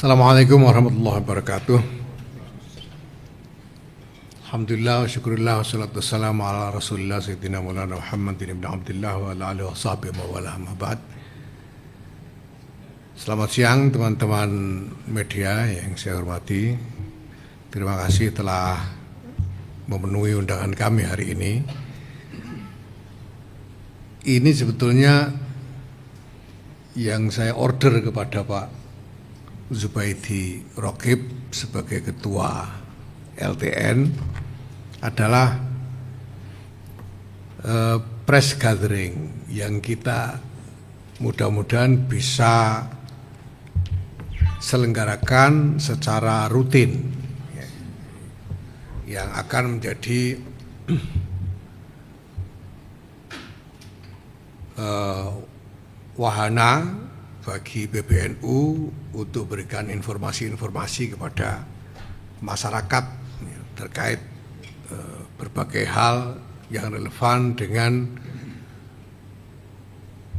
Assalamualaikum warahmatullahi wabarakatuh. Alhamdulillah, syukurillah, wassalatu wassalamu ala rasulillah sayyidina maulana Muhammadin ibn Abdullah wa ala alihi wa sahbihi wa wala amma ba'd. Selamat siang teman-teman media yang saya hormati. Terima kasih telah memenuhi undangan kami hari ini. Ini sebetulnya yang saya order kepada Pak Zubaidi Rokib sebagai ketua LTN adalah press gathering yang kita mudah-mudahan bisa selenggarakan secara rutin, yang akan menjadi wahana bagi PBNU untuk berikan informasi-informasi kepada masyarakat terkait berbagai hal yang relevan dengan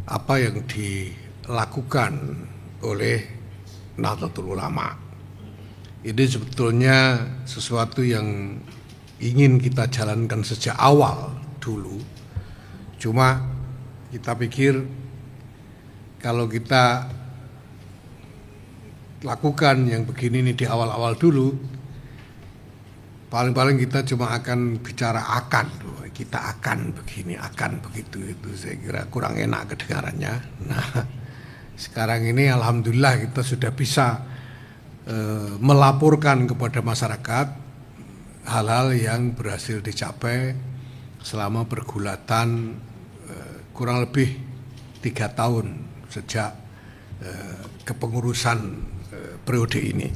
apa yang dilakukan oleh Nahdlatul Ulama. Ini sebetulnya sesuatu yang ingin kita jalankan sejak awal dulu. Cuma kita pikir kalau kita lakukan yang begini ini di awal-awal dulu, paling-paling kita cuma akan bicara kita akan begini, akan begitu, itu saya kira kurang enak kedengarannya. Nah, sekarang ini alhamdulillah kita sudah bisa melaporkan kepada masyarakat hal-hal yang berhasil dicapai selama pergulatan kurang lebih 3 tahun sejak kepengurusan periode ini.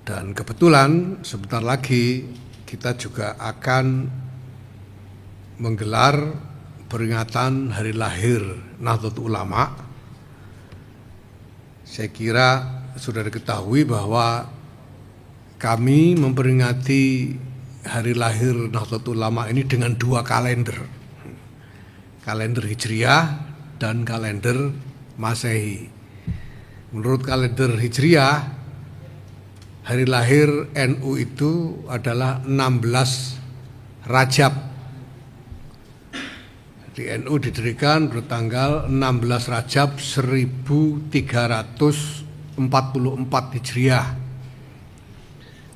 Dan kebetulan sebentar lagi kita juga akan menggelar peringatan hari lahir Nahdlatul Ulama. Saya kira sudah diketahui bahwa kami memperingati hari lahir Nahdlatul Ulama ini dengan 2 kalender. Kalender Hijriah dan kalender Masehi. Menurut kalender Hijriah, hari lahir NU itu adalah 16 Rajab. Di NU didirikan bertanggal 16 Rajab 1344 Hijriah.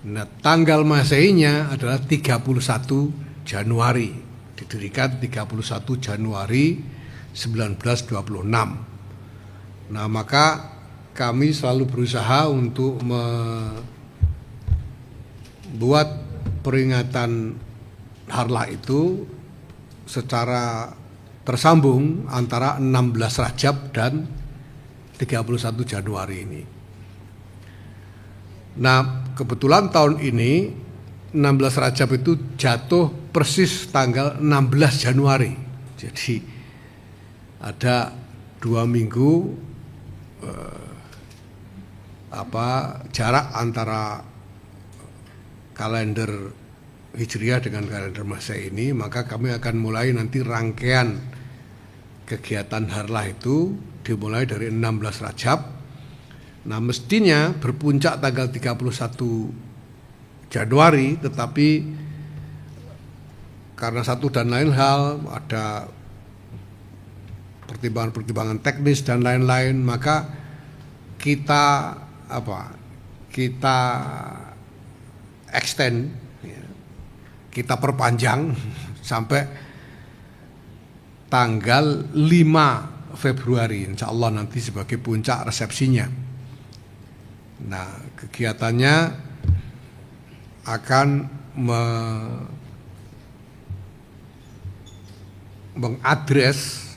Nah, tanggal Masehinya adalah 31 Januari. Didirikan 31 Januari 1926. Nah, maka kami selalu berusaha untuk membuat peringatan harlah itu secara tersambung antara 16 Rajab dan 31 Januari ini. Nah, kebetulan tahun ini 16 Rajab itu jatuh persis tanggal 16 Januari. Jadi ada 2 minggu jarak antara kalender Hijriah dengan kalender Masehi ini, maka kami akan mulai nanti rangkaian kegiatan harlah itu dimulai dari 16 Rajab. Nah, mestinya berpuncak tanggal 31 Januari, tetapi karena satu dan lain hal, ada pertimbangan-pertimbangan teknis dan lain-lain, maka kita extend, kita perpanjang sampai tanggal 5 Februari, insya Allah nanti sebagai puncak resepsinya. Nah, kegiatannya akan mengadres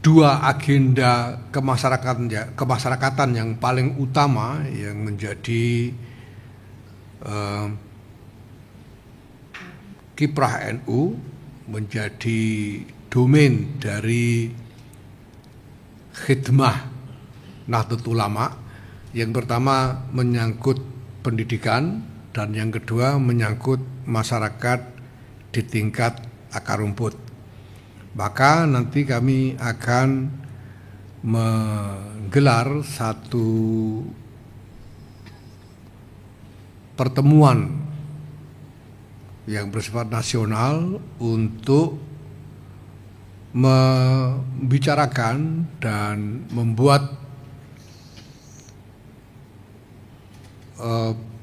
2 agenda kemasyarakatan yang paling utama yang menjadi kiprah NU, menjadi domain dari khidmah Nahdlatul Ulama. Yang pertama menyangkut pendidikan dan yang kedua menyangkut masyarakat di tingkat akar rumput. Maka nanti kami akan menggelar satu pertemuan yang bersifat nasional untuk membicarakan dan membuat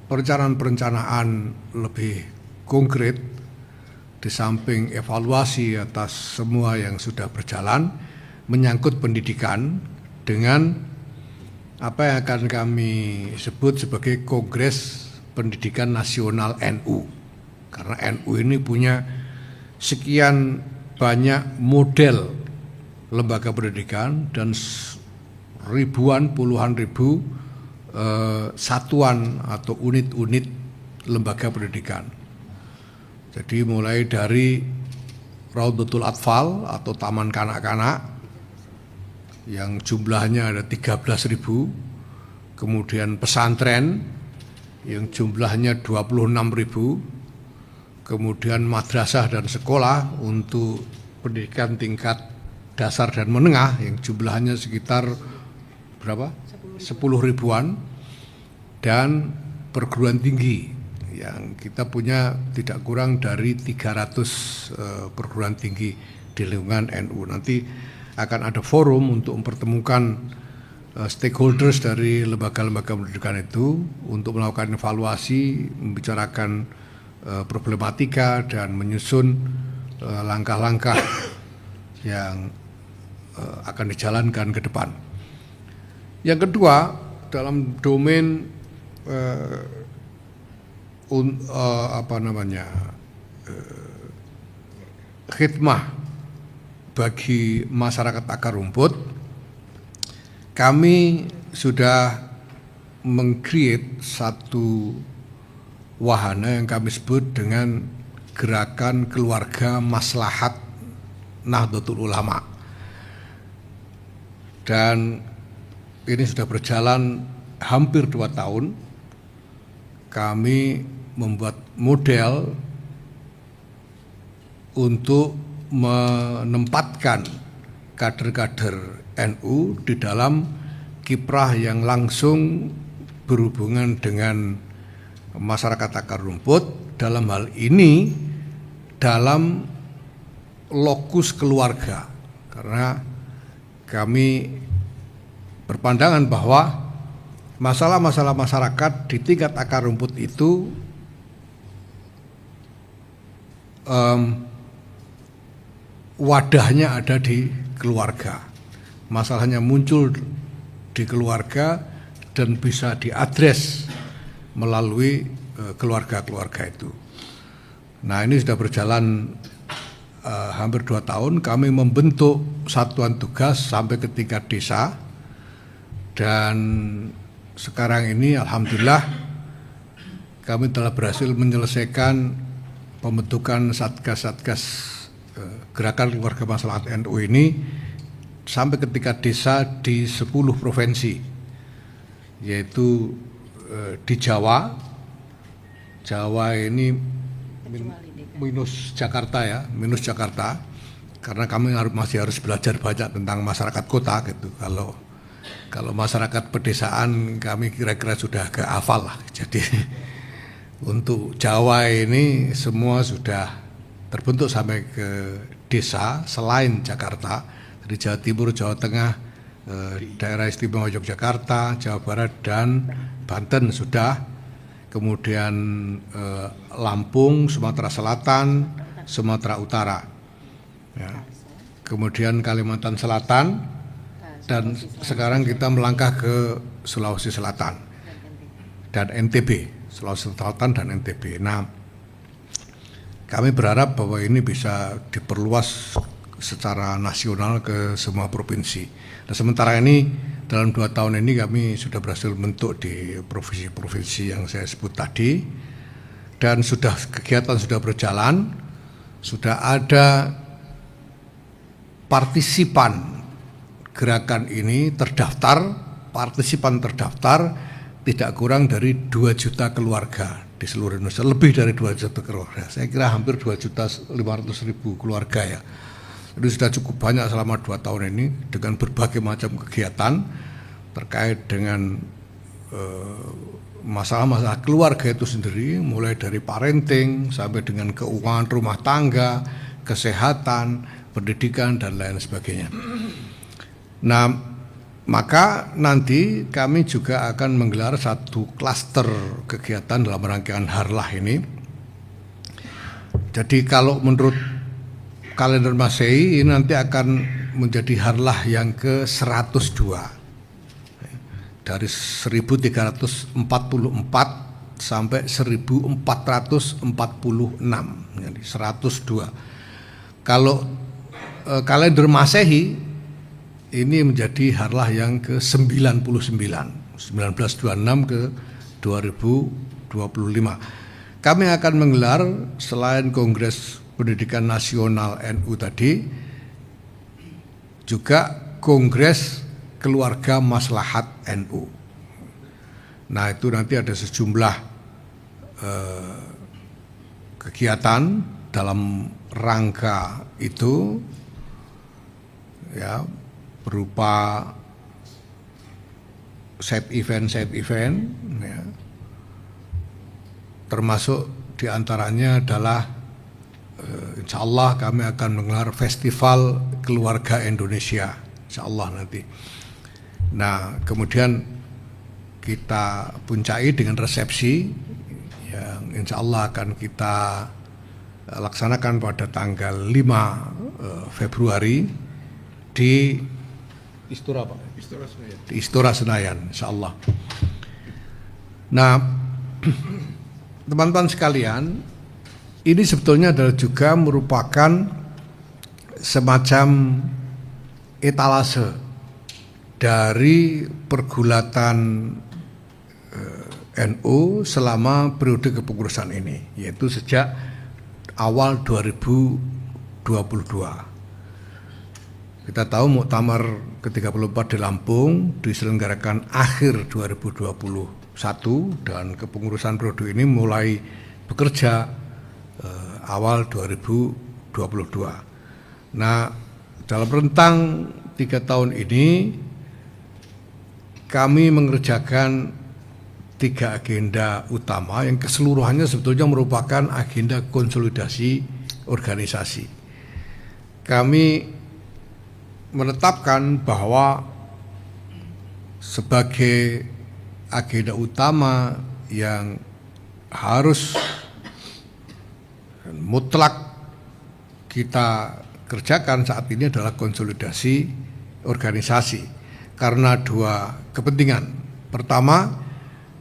perencanaan lebih konkret di samping evaluasi atas semua yang sudah berjalan menyangkut pendidikan dengan apa yang akan kami sebut sebagai Kongres Pendidikan Nasional NU. Karena NU ini punya sekian banyak model lembaga pendidikan dan ribuan, puluhan ribu satuan atau unit-unit lembaga pendidikan. Jadi mulai dari Raudatul Atfal atau taman kanak-kanak yang jumlahnya ada 13.000, kemudian pesantren yang jumlahnya 26.000, kemudian madrasah dan sekolah untuk pendidikan tingkat dasar dan menengah yang jumlahnya sekitar berapa? 10 ribuan, dan perguruan tinggi yang kita punya tidak kurang dari 300 perguruan tinggi di lingkungan NU. Nanti akan ada forum untuk mempertemukan stakeholders dari lembaga-lembaga pendidikan itu untuk melakukan evaluasi, membicarakan problematika dan menyusun langkah-langkah yang akan dijalankan ke depan. Yang kedua, dalam domain khidmah bagi masyarakat akar rumput, kami sudah meng-create satu wahana yang kami sebut dengan Gerakan Keluarga Maslahat Nahdlatul Ulama. Dan ini sudah berjalan hampir 2 tahun. Kami membuat model untuk menempatkan kader-kader NU di dalam kiprah yang langsung berhubungan dengan masyarakat akar rumput, dalam hal ini dalam lokus keluarga. Karena kami berpandangan bahwa masalah-masalah masyarakat di tingkat akar rumput itu wadahnya ada di keluarga. Masalahnya muncul di keluarga dan bisa diadres melalui keluarga-keluarga itu. Nah, ini sudah berjalan hampir 2 tahun. Kami membentuk satuan tugas sampai ke tingkat desa. Dan sekarang ini alhamdulillah kami telah berhasil menyelesaikan pembentukan satgas-satgas Gerakan Keluarga Maslahat NU ini sampai ke tingkat desa di 10 provinsi, yaitu di Jawa. Jawa ini minus Jakarta ya, minus Jakarta, karena kami masih harus belajar banyak tentang masyarakat kota gitu. Kalau masyarakat pedesaan kami kira-kira sudah agak hafal lah. Jadi untuk Jawa ini semua sudah terbentuk sampai ke desa selain Jakarta. Di Jawa Timur, Jawa Tengah, daerah istimewa Yogyakarta, Jawa Barat dan Banten sudah. Kemudian Lampung, Sumatera Selatan, Sumatera Utara, ya. Kemudian Kalimantan Selatan. Dan sekarang kita melangkah ke Sulawesi Selatan dan NTB, Sulawesi Selatan dan NTB. Nah, kami berharap bahwa ini bisa diperluas secara nasional ke semua provinsi. Nah, sementara ini dalam 2 tahun ini kami sudah berhasil membentuk di provinsi-provinsi yang saya sebut tadi, dan kegiatan sudah berjalan, sudah ada partisipan gerakan ini terdaftar, partisipan terdaftar tidak kurang dari 2 juta keluarga di seluruh Indonesia, lebih dari 2 juta keluarga. Saya kira hampir 2.500.000 keluarga ya. Itu sudah cukup banyak selama 2 tahun ini dengan berbagai macam kegiatan, terkait dengan masalah-masalah keluarga itu sendiri, mulai dari parenting sampai dengan keuangan rumah tangga, kesehatan, pendidikan, dan lain sebagainya. Nah, maka nanti kami juga akan menggelar satu klaster kegiatan dalam rangkaian Harlah ini. Jadi kalau menurut kalender Masehi ini nanti akan menjadi Harlah yang ke-102 dari 1344 sampai 1446, jadi 102. Kalau kalender Masehi ini menjadi Harlah yang ke-99, 1926 ke 2025. Kami akan menggelar selain Kongres Pendidikan Nasional NU tadi, juga Kongres Keluarga Maslahat NU. Nah, itu nanti ada sejumlah kegiatan dalam rangka itu, ya, berupa side event, ya. Termasuk diantaranya adalah insya Allah kami akan menggelar Festival Keluarga Indonesia, insya Allah nanti. Nah, kemudian kita puncai dengan resepsi yang insya Allah akan kita laksanakan pada tanggal 5 Februari di Istora, Pak? Di Istora Senayan, insya Allah. Nah, teman-teman sekalian, ini sebetulnya adalah juga merupakan semacam etalase dari pergulatan NU selama periode kepengurusan ini, yaitu sejak awal 2022. Kita tahu Muktamar ke-34 di Lampung diselenggarakan akhir 2021 dan kepengurusan periode ini mulai bekerja awal 2022. Nah, dalam rentang 3 tahun ini kami mengerjakan 3 agenda utama yang keseluruhannya sebetulnya merupakan agenda konsolidasi organisasi. Kami menetapkan bahwa sebagai agenda utama yang harus mutlak kita kerjakan saat ini adalah konsolidasi organisasi karena 2 kepentingan. Pertama,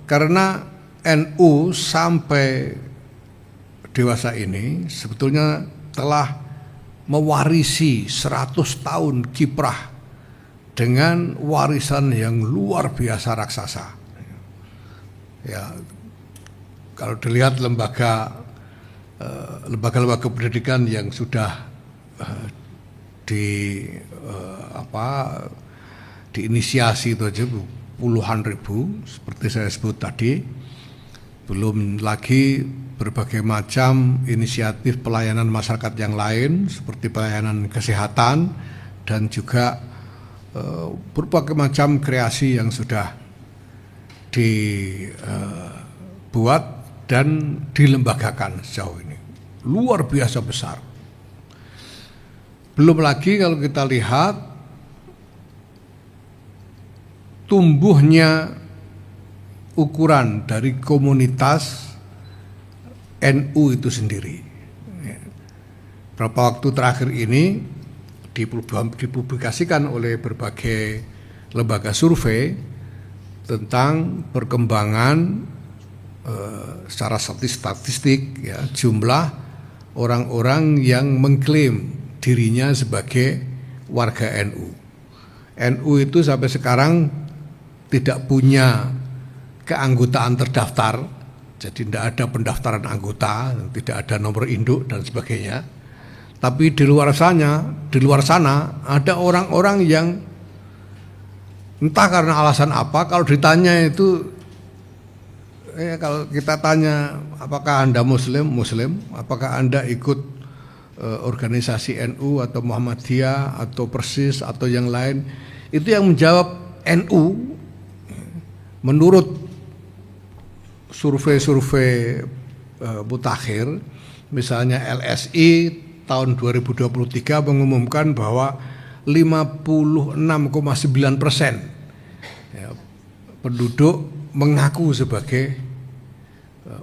karena NU sampai dewasa ini sebetulnya telah mewarisi 100 tahun kiprah dengan warisan yang luar biasa raksasa. Ya, kalau dilihat lembaga-lembaga pendidikan yang sudah diinisiasi itu aja puluhan ribu, seperti saya sebut tadi, belum lagi berbagai macam inisiatif pelayanan masyarakat yang lain seperti pelayanan kesehatan dan juga berbagai macam kreasi yang sudah dibuat dan dilembagakan sejauh ini. Luar biasa besar. Belum lagi kalau kita lihat tumbuhnya ukuran dari komunitas NU itu sendiri. Beberapa waktu terakhir ini dipublikasikan oleh berbagai lembaga survei tentang perkembangan secara statistik, ya, jumlah orang-orang yang mengklaim dirinya sebagai warga NU. NU itu sampai sekarang tidak punya keanggotaan terdaftar, jadi tidak ada pendaftaran anggota, tidak ada nomor induk dan sebagainya. Tapi di luar sana ada orang-orang yang entah karena alasan apa, kalau ditanya itu, kalau kita tanya apakah Anda Muslim, apakah Anda ikut organisasi NU atau Muhammadiyah atau Persis atau yang lain, itu yang menjawab NU menurut survei-survei mutakhir, misalnya LSI tahun 2023 mengumumkan bahwa 56,9% ya, penduduk mengaku sebagai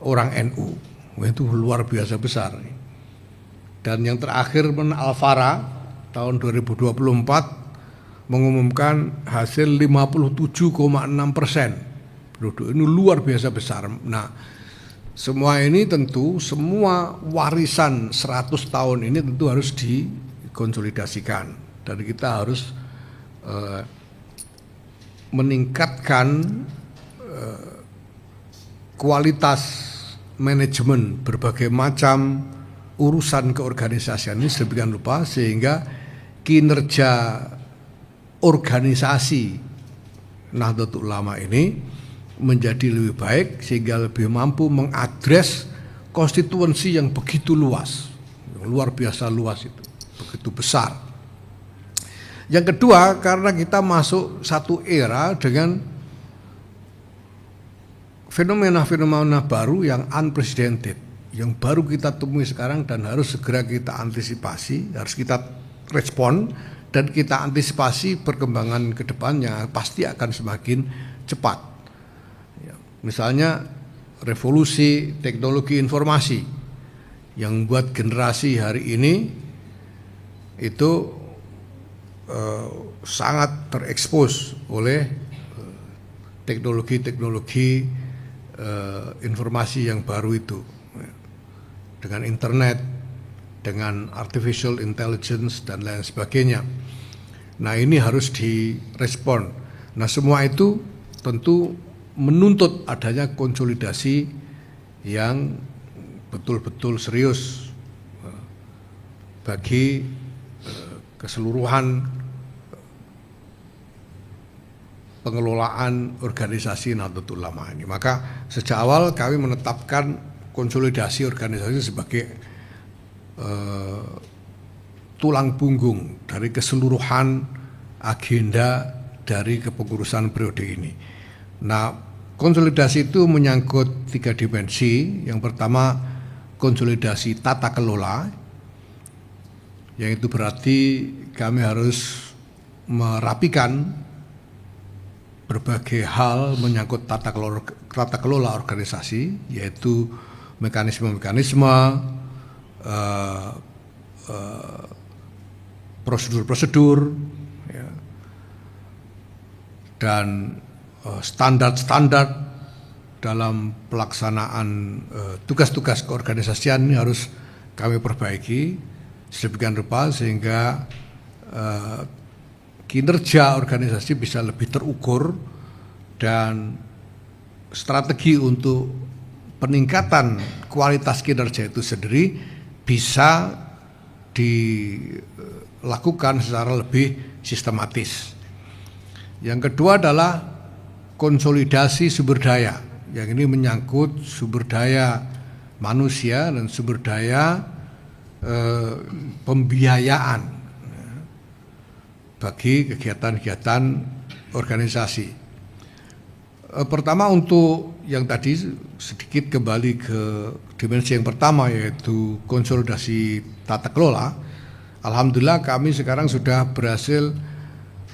orang NU. Itu luar biasa besar. Dan yang terakhir Alfara tahun 2024 mengumumkan hasil 57,6% penduduk. Ini luar biasa besar. Nah, semua ini tentu, semua warisan 100 tahun ini tentu harus dikonsolidasikan. Dan kita harus meningkatkan kualitas manajemen berbagai macam urusan keorganisasian ini sedemikian rupa sehingga kinerja organisasi Nahdlatul Ulama ini menjadi lebih baik sehingga lebih mampu mengadres konstituensi yang begitu luas, yang luar biasa luas itu, begitu besar. Yang kedua, karena kita masuk satu era dengan fenomena-fenomena baru yang unprecedented, yang baru kita temui sekarang dan harus segera kita antisipasi, harus kita respon dan kita antisipasi perkembangan ke depannya pasti akan semakin cepat. Ya, misalnya revolusi teknologi informasi yang buat generasi hari ini itu sangat terekspos oleh teknologi-teknologi informasi yang baru itu. Dengan internet, dengan artificial intelligence dan lain sebagainya. Nah, ini harus direspon. Nah, semua itu tentu menuntut adanya konsolidasi yang betul-betul serius bagi keseluruhan pengelolaan organisasi Nahdlatul Ulama ini. Maka sejak awal kami menetapkan konsolidasi organisasi sebagai tulang punggung dari keseluruhan agenda dari kepengurusan periode ini. Nah, konsolidasi itu menyangkut 3 dimensi. Yang pertama, konsolidasi tata kelola, yang itu berarti kami harus merapikan berbagai hal menyangkut tata kelola organisasi, yaitu mekanisme-mekanisme, prosedur-prosedur, ya, dan standar-standar dalam pelaksanaan tugas-tugas keorganisasian ini harus kami perbaiki sedemikian rupa sehingga kinerja organisasi bisa lebih terukur dan strategi untuk peningkatan kualitas kinerja itu sendiri bisa dilakukan secara lebih sistematis. Yang kedua adalah konsolidasi sumber daya. Yang ini menyangkut sumber daya manusia dan sumber daya pembiayaan bagi kegiatan-kegiatan organisasi. Pertama, untuk yang tadi sedikit kembali ke dimensi yang pertama, yaitu konsolidasi tata kelola. Alhamdulillah kami sekarang sudah berhasil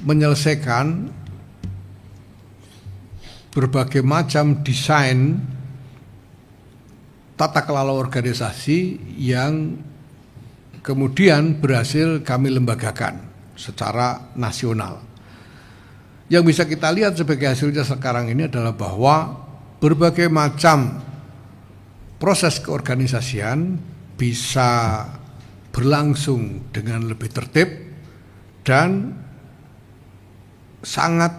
menyelesaikan berbagai macam desain tata kelola organisasi yang kemudian berhasil kami lembagakan secara nasional. Yang bisa kita lihat sebagai hasilnya sekarang ini adalah bahwa berbagai macam proses keorganisasian bisa berlangsung dengan lebih tertib dan sangat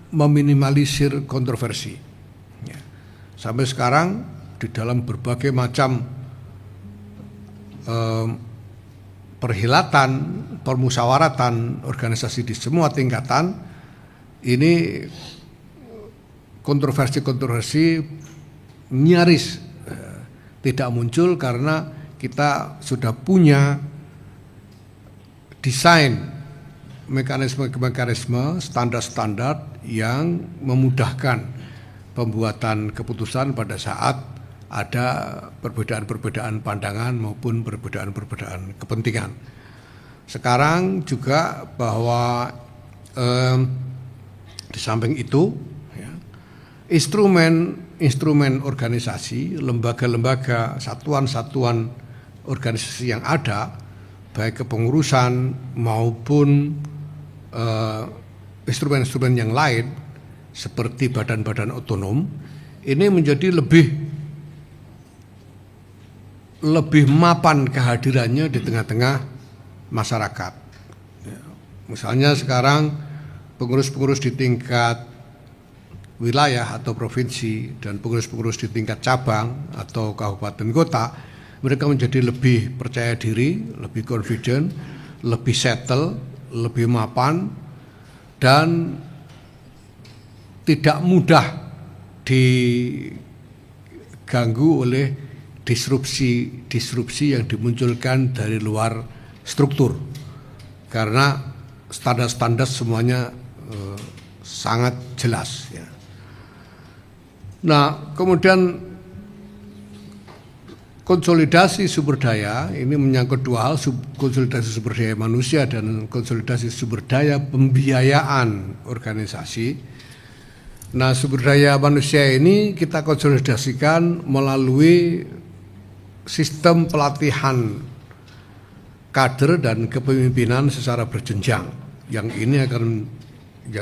meminimalisir kontroversi. Ya. Sampai sekarang di dalam berbagai macam perhelatan, permusyawaratan organisasi di semua tingkatan, ini kontroversi-kontroversi nyaris tidak muncul karena kita sudah punya desain mekanisme-mekanisme, standar-standar yang memudahkan pembuatan keputusan pada saat ada perbedaan-perbedaan pandangan maupun perbedaan-perbedaan kepentingan. Sekarang juga bahwa di samping itu ya, instrumen organisasi, lembaga-lembaga, satuan-satuan organisasi yang ada, baik kepengurusan maupun instrumen-instrumen yang lain seperti badan-badan otonom, ini menjadi lebih mapan kehadirannya di tengah-tengah masyarakat. Ya, misalnya sekarang pengurus-pengurus di tingkat wilayah atau provinsi dan pengurus-pengurus di tingkat cabang atau kabupaten kota, mereka menjadi lebih percaya diri, lebih confident, lebih settle, lebih mapan, dan tidak mudah diganggu oleh disrupsi yang dimunculkan dari luar struktur, karena standar-standar semuanya sangat jelas ya. Nah, kemudian konsolidasi sumber daya ini menyangkut dua hal, konsolidasi sumber daya manusia dan konsolidasi sumber daya pembiayaan organisasi. Nah, sumber daya manusia ini kita konsolidasikan melalui sistem pelatihan kader dan kepemimpinan secara berjenjang. Yang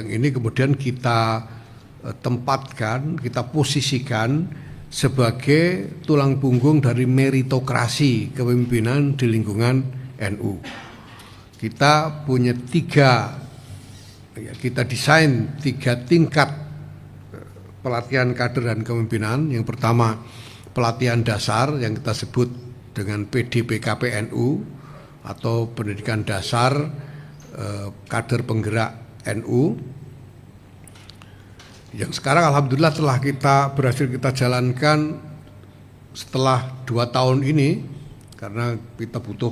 ini kemudian kita tempatkan, kita posisikan sebagai tulang punggung dari meritokrasi kepemimpinan di lingkungan NU. Kita punya kita desain 3 tingkat pelatihan kader dan kepemimpinan. Yang pertama, pelatihan dasar yang kita sebut dengan PDPKP NU atau pendidikan dasar kader penggerak NU, yang sekarang alhamdulillah telah berhasil kita jalankan setelah 2 tahun ini, karena kita butuh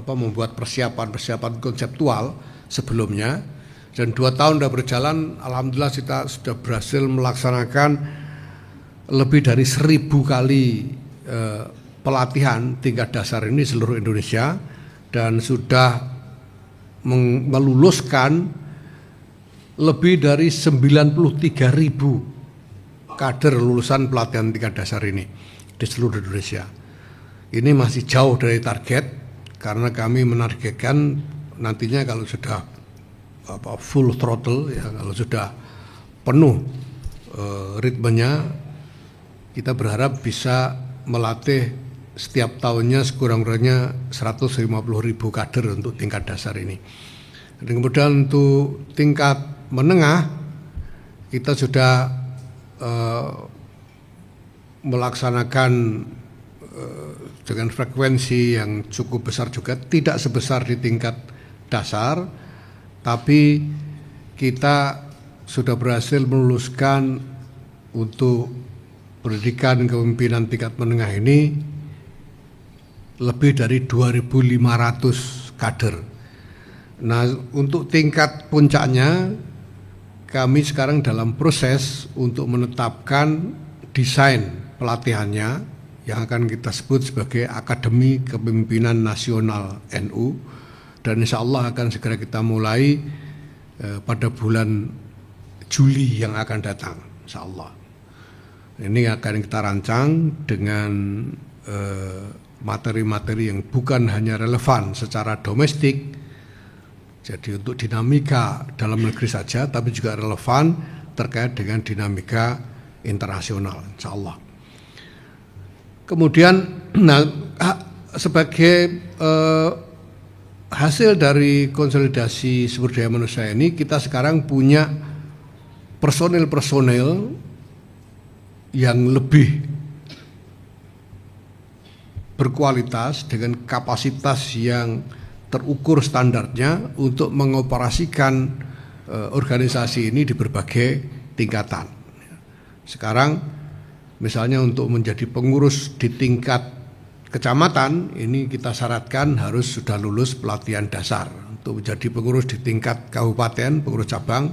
membuat persiapan konseptual sebelumnya, dan 2 tahun sudah berjalan, alhamdulillah kita sudah berhasil melaksanakan lebih dari 1000 kali pelatihan tingkat dasar ini seluruh Indonesia, dan sudah meluluskan lebih dari 93.000 kader lulusan pelatihan tingkat dasar ini di seluruh Indonesia. Ini masih jauh dari target, karena kami menargetkan nantinya kalau sudah full throttle ya, kalau sudah penuh ritmenya, kita berharap bisa melatih setiap tahunnya sekurang-kurangnya 150.000 kader untuk tingkat dasar ini. Dan kemudian untuk tingkat menengah kita sudah melaksanakan dengan frekuensi yang cukup besar juga, tidak sebesar di tingkat dasar, tapi kita sudah berhasil meluluskan untuk pendidikan kepemimpinan tingkat menengah ini lebih dari 2.500 kader. Nah, untuk tingkat puncaknya kami sekarang dalam proses untuk menetapkan desain pelatihannya yang akan kita sebut sebagai Akademi Kepemimpinan Nasional NU, dan insya Allah akan segera kita mulai pada bulan Juli yang akan datang, insya Allah. Ini akan kita rancang dengan materi-materi yang bukan hanya relevan secara domestik, jadi untuk dinamika dalam negeri saja, tapi juga relevan terkait dengan dinamika internasional, insya Allah. Kemudian, sebagai hasil dari konsolidasi sumber daya manusia ini, kita sekarang punya personil yang lebih berkualitas dengan kapasitas yang terukur standarnya untuk mengoperasikan organisasi ini di berbagai tingkatan. Sekarang misalnya untuk menjadi pengurus di tingkat kecamatan ini kita syaratkan harus sudah lulus pelatihan dasar. Untuk menjadi pengurus di tingkat kabupaten, pengurus cabang,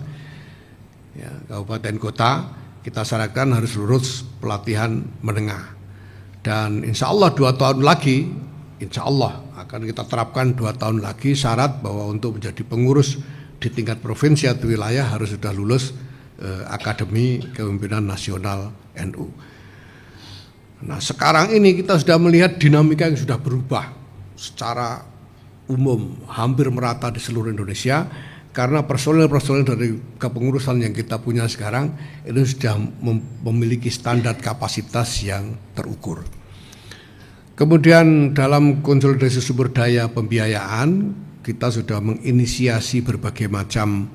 ya, kabupaten kota, kita syaratkan harus lulus pelatihan menengah. Dan insya Allah 2 tahun lagi, insya Allah akan kita terapkan 2 tahun lagi syarat bahwa untuk menjadi pengurus di tingkat provinsi atau wilayah harus sudah lulus Akademi Kepemimpinan Nasional NU. Nah, sekarang ini kita sudah melihat dinamika yang sudah berubah secara umum, hampir merata di seluruh Indonesia, karena personel-personel dari kepengurusan yang kita punya sekarang itu sudah memiliki standar kapasitas yang terukur. Kemudian dalam konsolidasi sumber daya pembiayaan, kita sudah menginisiasi berbagai macam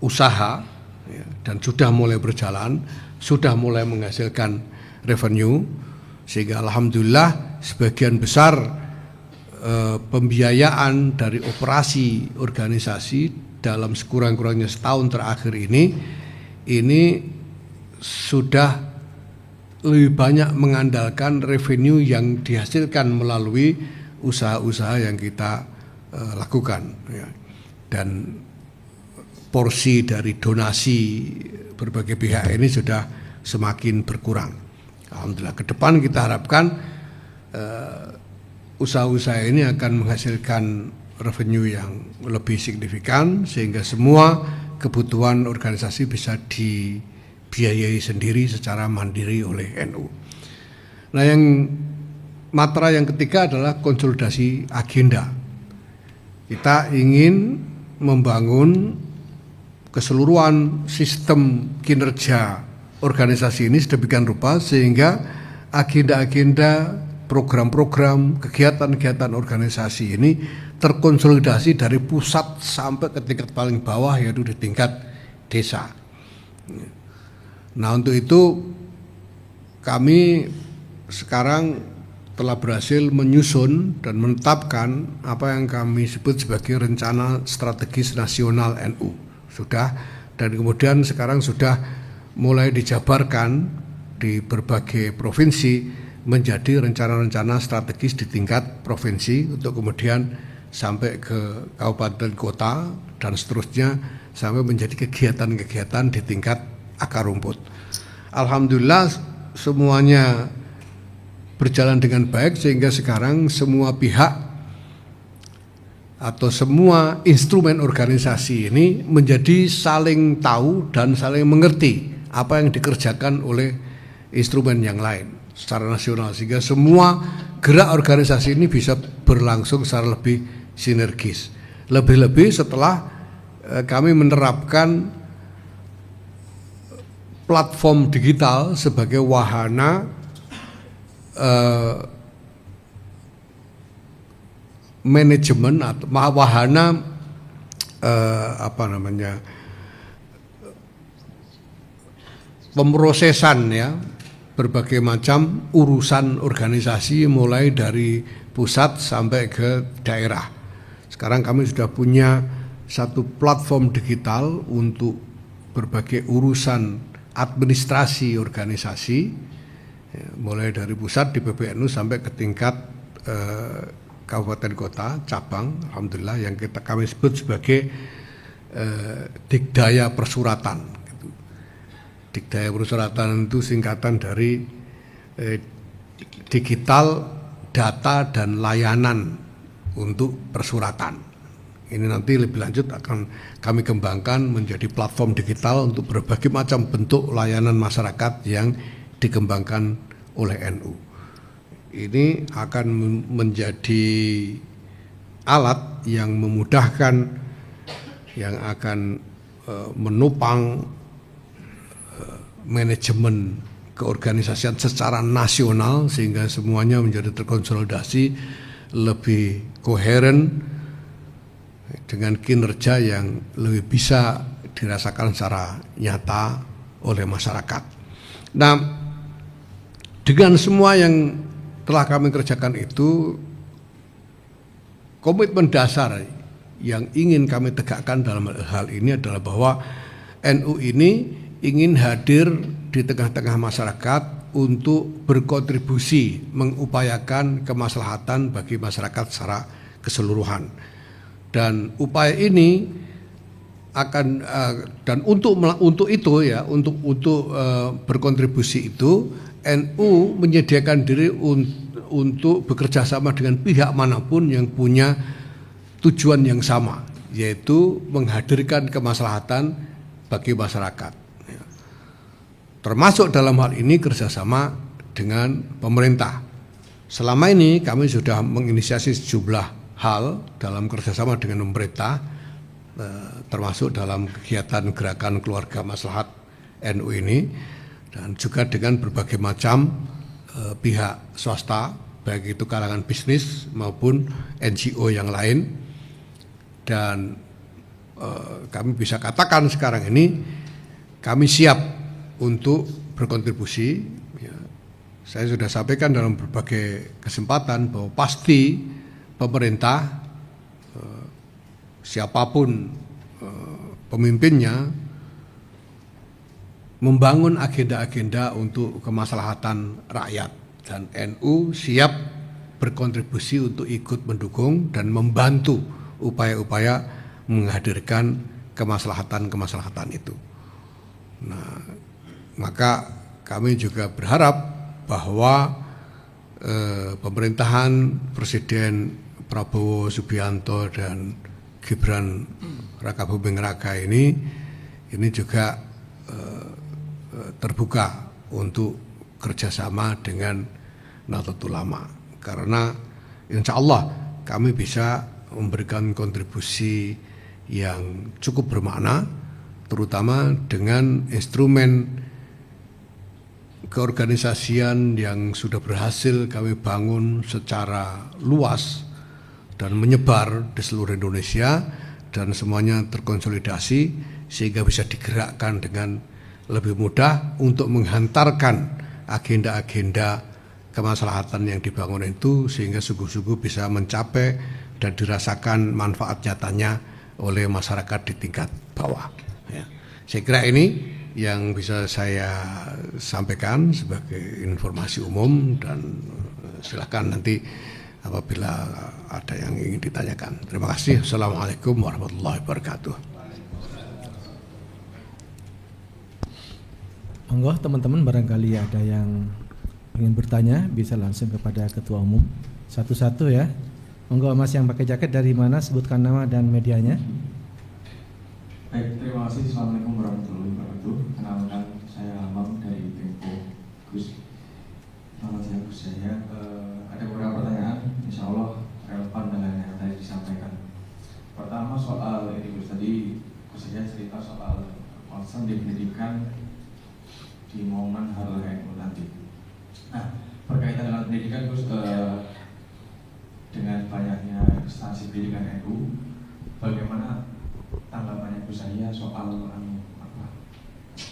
usaha ya, dan sudah mulai berjalan, sudah mulai menghasilkan revenue, sehingga alhamdulillah sebagian besar pembiayaan dari operasi organisasi dalam sekurang-kurangnya setahun terakhir ini sudah lebih banyak mengandalkan revenue yang dihasilkan melalui usaha-usaha yang kita lakukan ya. Dan porsi dari donasi berbagai pihak ini sudah semakin berkurang. Alhamdulillah, ke depan kita harapkan usaha-usaha ini akan menghasilkan revenue yang lebih signifikan sehingga semua kebutuhan organisasi bisa dibiayai sendiri secara mandiri oleh NU. Nah, yang matra yang ketiga adalah konsolidasi agenda. Kita ingin membangun keseluruhan sistem kinerja organisasi ini sedemikian rupa sehingga agenda-agenda, program-program, kegiatan-kegiatan organisasi ini terkonsolidasi dari pusat sampai ke tingkat paling bawah, yaitu di tingkat desa. Nah, untuk itu kami sekarang telah berhasil menyusun dan menetapkan apa yang kami sebut sebagai rencana strategis nasional NU. Sudah, dan kemudian sekarang sudah mulai dijabarkan di berbagai provinsi menjadi rencana-rencana strategis di tingkat provinsi untuk kemudian sampai ke kabupaten kota dan seterusnya sampai menjadi kegiatan-kegiatan di tingkat akar rumput. Alhamdulillah semuanya berjalan dengan baik sehingga sekarang semua pihak atau semua instrumen organisasi ini menjadi saling tahu dan saling mengerti apa yang dikerjakan oleh instrumen yang lain secara nasional, sehingga semua gerak organisasi ini bisa berlangsung secara lebih sinergis. Lebih-lebih setelah kami menerapkan platform digital sebagai wahana manajemen atau wahana pemrosesan ya berbagai macam urusan organisasi mulai dari pusat sampai ke daerah. Sekarang kami sudah punya satu platform digital untuk berbagai urusan administrasi organisasi ya, mulai dari pusat di PBNU sampai ke tingkat kabupaten kota, cabang, alhamdulillah yang kami sebut sebagai Dikdaya Persuratan. Dikdaya Persuratan itu singkatan dari digital, data dan layanan untuk persuratan. Ini nanti lebih lanjut akan kami kembangkan menjadi platform digital untuk berbagai macam bentuk layanan masyarakat yang dikembangkan oleh NU. Ini akan menjadi alat yang memudahkan, yang akan menopang manajemen keorganisasian secara nasional sehingga semuanya menjadi terkonsolidasi, lebih koheren dengan kinerja yang lebih bisa dirasakan secara nyata oleh masyarakat. Nah, dengan semua yang telah kami kerjakan itu, komitmen dasar yang ingin kami tegakkan dalam hal ini adalah bahwa NU ini ingin hadir di tengah-tengah masyarakat untuk berkontribusi mengupayakan kemaslahatan bagi masyarakat secara keseluruhan. Dan upaya ini dan untuk itu ya, untuk berkontribusi itu NU menyediakan diri untuk bekerja sama dengan pihak manapun yang punya tujuan yang sama, yaitu menghadirkan kemaslahatan bagi masyarakat. Termasuk dalam hal ini kerjasama dengan pemerintah. Selama ini kami sudah menginisiasi sejumlah hal dalam kerjasama dengan pemerintah, termasuk dalam kegiatan gerakan keluarga maslahat NU ini, dan juga dengan berbagai macam pihak swasta, baik itu kalangan bisnis maupun NGO yang lain. Dan kami bisa katakan sekarang ini kami siap untuk berkontribusi. Ya, saya sudah sampaikan dalam berbagai kesempatan bahwa pasti pemerintah, siapapun pemimpinnya, membangun agenda-agenda untuk kemaslahatan rakyat, dan NU siap berkontribusi untuk ikut mendukung dan membantu upaya-upaya menghadirkan kemaslahatan itu. Nah, maka kami juga berharap bahwa pemerintahan Presiden Prabowo Subianto dan Gibran Rakabuming Raka ini juga terbuka untuk kerjasama dengan Nahdlatul Ulama, karena insya Allah kami bisa memberikan kontribusi yang cukup bermakna, terutama dengan instrumen keorganisasian yang sudah berhasil kami bangun secara luas dan menyebar di seluruh Indonesia, dan semuanya terkonsolidasi sehingga bisa digerakkan dengan lebih mudah untuk menghantarkan agenda-agenda kemaslahatan yang dibangun itu, sehingga sungguh-sungguh bisa mencapai dan dirasakan manfaat nyatanya oleh masyarakat di tingkat bawah. Ya. Saya kira ini yang bisa saya sampaikan sebagai informasi umum, dan silakan nanti apabila ada yang ingin ditanyakan. Terima kasih. Assalamualaikum warahmatullahi wabarakatuh. Monggo teman-teman, barangkali ada yang ingin bertanya bisa langsung kepada Ketua Umum satu-satu ya. Monggo Mas yang pakai jaket dari mana, sebutkan nama dan medianya. Baik, terima kasih. Assalamualaikum warahmatullahi wabarakatuh. Kenalkan, saya Amam dari Tempo Gus. Selamat siang Gus. Saya ada beberapa pertanyaan, insya Allah relevan dengan yang tadi disampaikan. Pertama soal ini Gus, tadi Gus saya cerita soal concern di pendidikan di momen Hari NU nanti. Nah, berkaitan dengan pendidikan Gus, dengan banyaknya instansi pendidikan NU, bagaimana tanggapannya Gus saya soal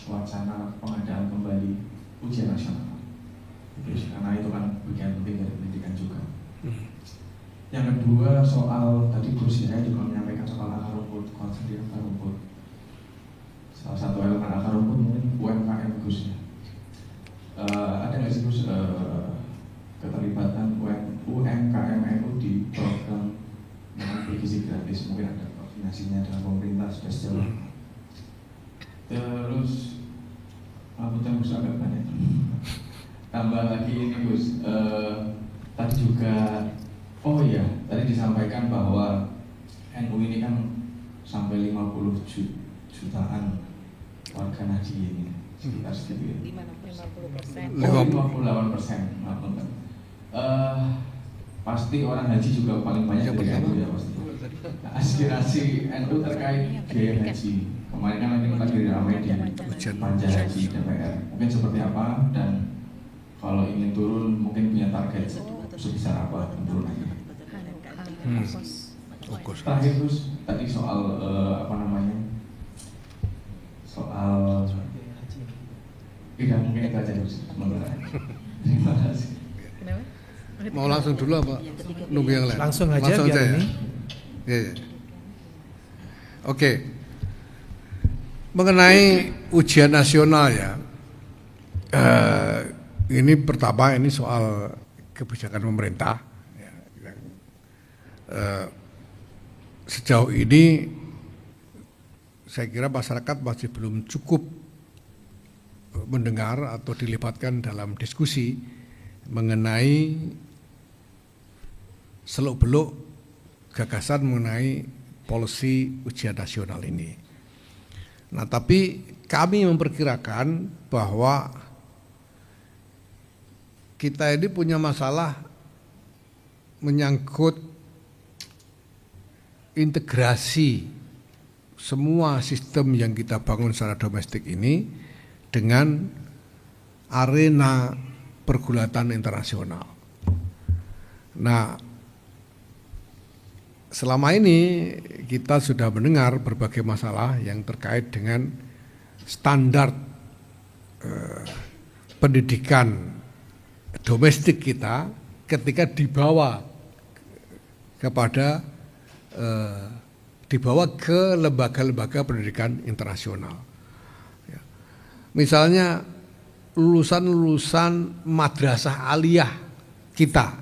wacana pengadaan kembali ujian nasional? Karena itu kan bagian penting dari pendidikan juga. Yang kedua soal tadi Gus saya juga menyampaikan soal akar rumput, konsep di akar rumput. Salah satu elemen akar rumput mungkin UMKM Gus ya. Ada nggak sih Gus keterlibatan UMKM NU di program dengan bergizi gratis? Mungkin ada koordinasinya dengan pemerintah sudah sejauh. Terus rambutnya Gus agak banyak. Tambah lagi ini Gus, tadi juga, oh iya, tadi disampaikan bahwa NU ini kan sampai 50 jutaan warga Nahdien ini, sekitar segitu ya. 50%. Oh, 58%, maaf teman. Pasti orang haji juga paling banyak dari NU ya pasti. Aspirasi NU terkait biaya haji, kemarin kan lagi kita ramai di Panja Haji DPR. Mungkin seperti apa, dan kalau ingin turun mungkin punya target sebesar apa turunannya? Terakhir Gus, tadi soal soal tidak mungkin itu aja Gus. Terima kasih. Mau langsung dulu apa nunggu yang lain? Langsung aja biar ya. ini. Ya. Oke. Mengenai ujian nasional ya, ini pertama ini soal kebijakan pemerintah. Ya, sejauh ini saya kira masyarakat masih belum cukup mendengar atau dilibatkan dalam diskusi mengenai seluk-beluk gagasan mengenai polisi ujian nasional ini. Nah, tapi kami memperkirakan bahwa kita ini punya masalah menyangkut integrasi semua sistem yang kita bangun secara domestik ini dengan arena pergulatan internasional. Nah, selama ini kita sudah mendengar berbagai masalah yang terkait dengan standar pendidikan domestik kita ketika dibawa ke lembaga-lembaga pendidikan internasional. Misalnya lulusan-lulusan madrasah aliyah kita,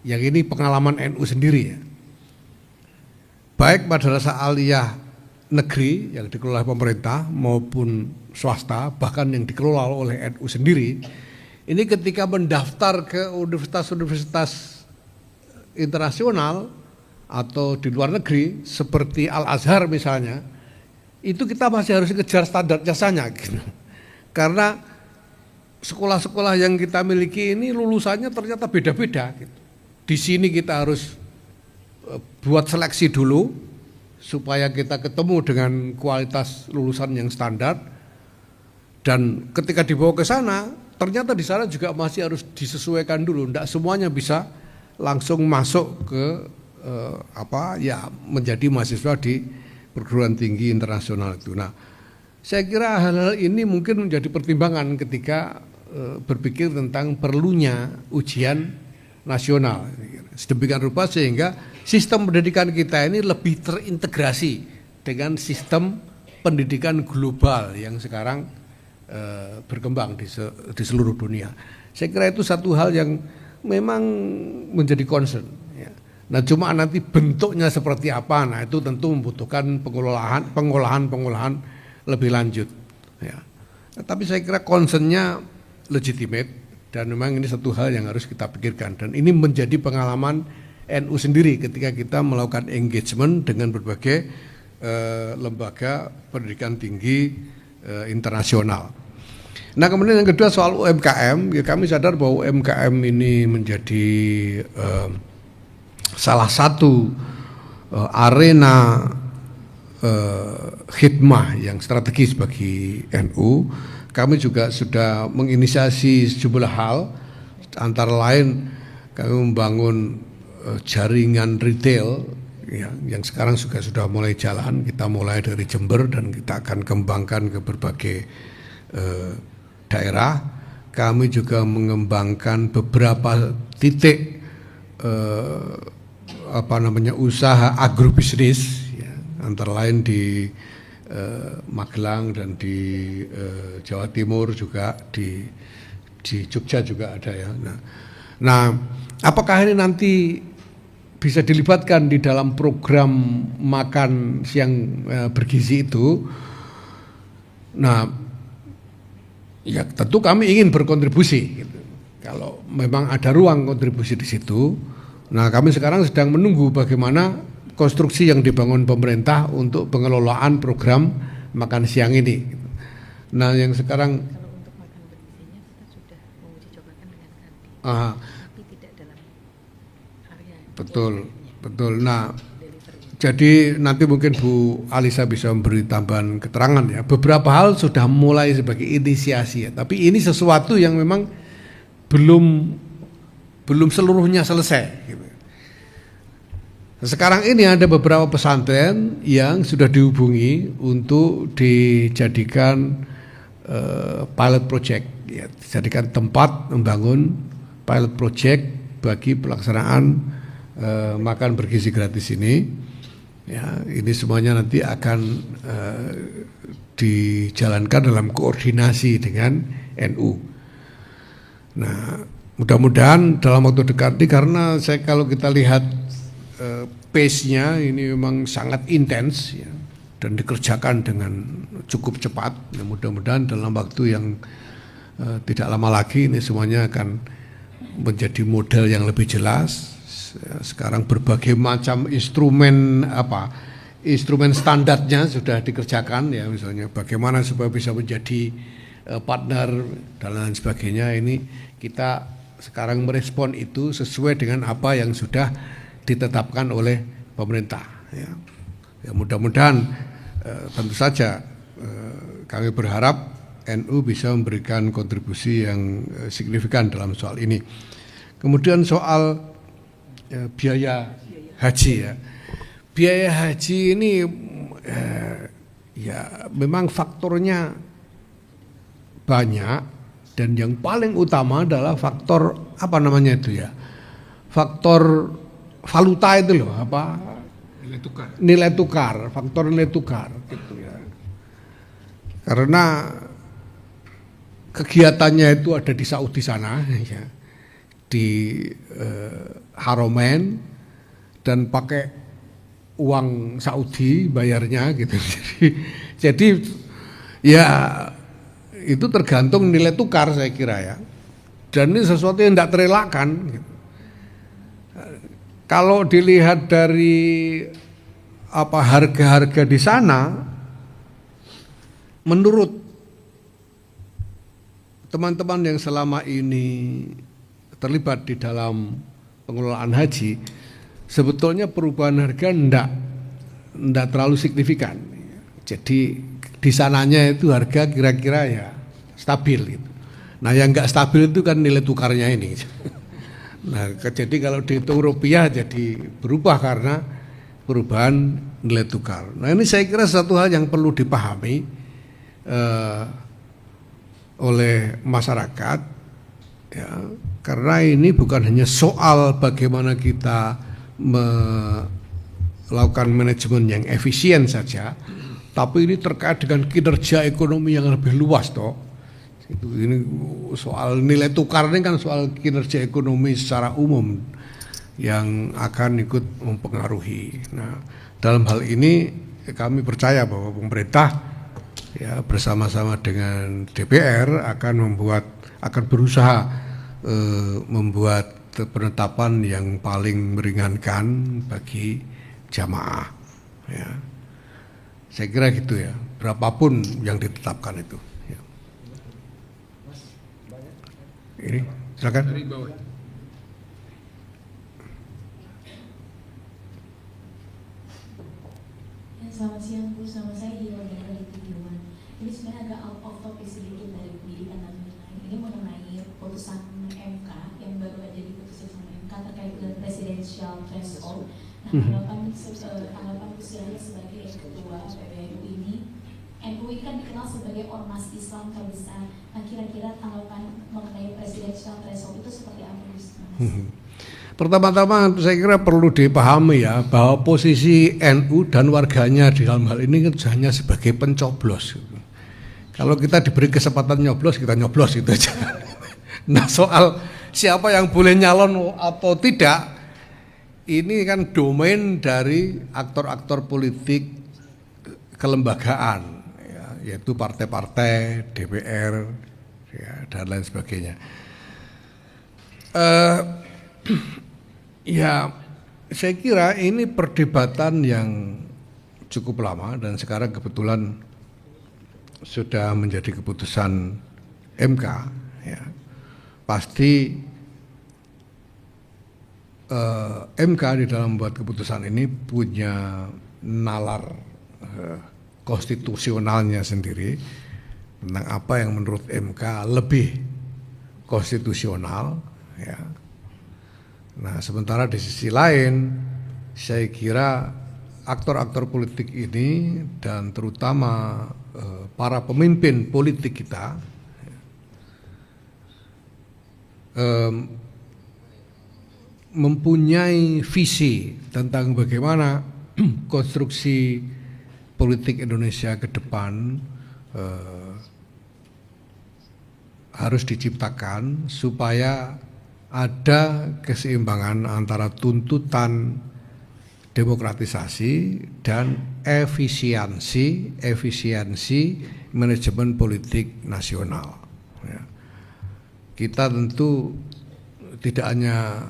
yang ini pengalaman NU sendiri ya. Baik madrasah aliyah negeri yang dikelola pemerintah maupun swasta, bahkan yang dikelola oleh NU sendiri, ini ketika mendaftar ke universitas-universitas internasional atau di luar negeri seperti Al-Azhar misalnya, itu kita masih harus kejar standar jasanya gitu. Karena sekolah-sekolah yang kita miliki ini lulusannya ternyata beda-beda gitu. Di sini kita harus buat seleksi dulu supaya kita ketemu dengan kualitas lulusan yang standar, dan ketika dibawa ke sana ternyata di sana juga masih harus disesuaikan dulu. Tidak semuanya bisa langsung masuk ke menjadi mahasiswa di perguruan tinggi internasional itu. Nah, saya kira hal-hal ini mungkin menjadi pertimbangan ketika berpikir tentang perlunya ujian nasional. Sedemikian rupa sehingga sistem pendidikan kita ini lebih terintegrasi dengan sistem pendidikan global yang sekarang berkembang di seluruh dunia. Saya kira itu satu hal yang memang menjadi concern. Ya. Nah, cuma nanti bentuknya seperti apa, nah itu tentu membutuhkan pengolahan lebih lanjut. Ya. Nah, tapi saya kira concernnya legitimate dan memang ini satu hal yang harus kita pikirkan, dan ini menjadi pengalaman NU sendiri ketika kita melakukan engagement dengan berbagai lembaga pendidikan tinggi internasional. Nah, kemudian yang kedua soal UMKM, ya kami sadar bahwa UMKM ini menjadi salah satu arena khidmah yang strategis bagi NU. Kami juga sudah menginisiasi sejumlah hal, antara lain kami membangun jaringan retail ya, yang sekarang juga sudah mulai jalan. Kita mulai dari Jember dan kita akan kembangkan ke berbagai daerah. Kami juga mengembangkan beberapa titik usaha agrobisnis ya, antara lain di Magelang dan di Jawa Timur, juga di Jogja juga ada ya. Nah, apakah ini nanti bisa dilibatkan di dalam program makan siang bergizi itu? Nah, ya tentu kami ingin berkontribusi gitu. Kalau memang ada ruang kontribusi di situ. Nah, kami sekarang sedang menunggu bagaimana konstruksi yang dibangun pemerintah untuk pengelolaan program makan siang ini. Nah, yang sekarang kalau untuk makan bergizinya kita sudah menguji cobakan dengan kantin, tapi tidak dalam area. Betul. Nah, jadi nanti mungkin Bu Alisa bisa memberi tambahan keterangan ya. Beberapa hal sudah mulai sebagai inisiasi ya, tapi ini sesuatu yang memang belum seluruhnya selesai gitu. Sekarang ini ada beberapa pesantren yang sudah dihubungi untuk dijadikan pilot project, ya, dijadikan tempat membangun pilot project bagi pelaksanaan makan bergizi gratis ini. Ya, ini semuanya nanti akan dijalankan dalam koordinasi dengan NU. Nah, mudah-mudahan dalam waktu dekat ini, karena kalau kita lihat pace-nya ini memang sangat intens ya, dan dikerjakan dengan cukup cepat. Ya, mudah-mudahan dalam waktu yang tidak lama lagi ini semuanya akan menjadi model yang lebih jelas. Sekarang berbagai macam instrumen standarnya sudah dikerjakan, ya, misalnya bagaimana supaya bisa menjadi partner dan lain sebagainya. Ini kita sekarang merespon itu sesuai dengan apa yang sudah ditetapkan oleh pemerintah. Ya, ya mudah-mudahan tentu saja kami berharap NU bisa memberikan kontribusi yang signifikan dalam soal ini. Kemudian soal biaya haji, ya. Biaya haji ini ya memang faktornya banyak, dan yang paling utama adalah faktor faktor valuta itu loh, nilai tukar, faktor nilai tukar gitu ya. Karena kegiatannya itu ada di Saudi sana, ya, di Haromen, dan pakai uang Saudi bayarnya gitu. Jadi ya itu tergantung nilai tukar saya kira, ya. Dan ini sesuatu yang tidak terelakkan. Gitu. Kalau dilihat dari harga-harga di sana, menurut teman-teman yang selama ini terlibat di dalam pengelolaan haji, sebetulnya perubahan harga enggak terlalu signifikan. Jadi di sananya itu harga kira-kira ya stabil gitu. Nah, yang enggak stabil itu kan nilai tukarnya ini. Nah, jadi kalau dihitung rupiah jadi berubah karena perubahan nilai tukar. Nah, ini saya kira satu hal yang perlu dipahami oleh masyarakat, ya, karena ini bukan hanya soal bagaimana kita melakukan manajemen yang efisien saja, tapi ini terkait dengan kinerja ekonomi yang lebih luas toh. Ini soal nilai tukar ini kan soal kinerja ekonomi secara umum yang akan ikut mempengaruhi. Nah, dalam hal ini kami percaya bahwa pemerintah, ya, bersama-sama dengan DPR akan berusaha membuat penetapan yang paling meringankan bagi jamaah. Ya. Saya kira gitu, ya. Berapapun yang ditetapkan itu. Ya. Ini silakan. Selamat siang Bu, sama saya Hilal dari Tujuan. Ini sebenarnya agak out of topic sedikit dari pendidikan dan lain-lain. Ini mengenai putusan MK yang baru aja diputuskan sama MK terkait dengan presidential threshold. Nah, tanggapan Gus sebagai ketua PBNU ini, NU ini kan dikenal sebagai ormas Islam terbesar. Nah, kira-kira tanggapan mengenai presidential threshold itu seperti apa, Gus? Pertama-tama saya kira perlu dipahami, ya, bahwa posisi NU dan warganya di dalam hal ini kan hanya sebagai pencoblos. Kalau kita diberi kesempatan nyoblos, kita nyoblos itu aja. Nah, soal siapa yang boleh nyalon atau tidak, ini kan domain dari aktor-aktor politik kelembagaan, ya, yaitu partai-partai, DPR, ya, dan lain sebagainya. Ya, saya kira ini perdebatan yang cukup lama dan sekarang kebetulan sudah menjadi keputusan MK. Ya. Pasti MK di dalam membuat keputusan ini punya nalar konstitusionalnya sendiri tentang apa yang menurut MK lebih konstitusional, ya. Nah, sementara di sisi lain, saya kira aktor-aktor politik ini dan terutama para pemimpin politik kita mempunyai visi tentang bagaimana konstruksi politik Indonesia ke depan harus diciptakan supaya ada keseimbangan antara tuntutan demokratisasi dan efisiensi manajemen politik nasional. Ya. Kita tentu tidak hanya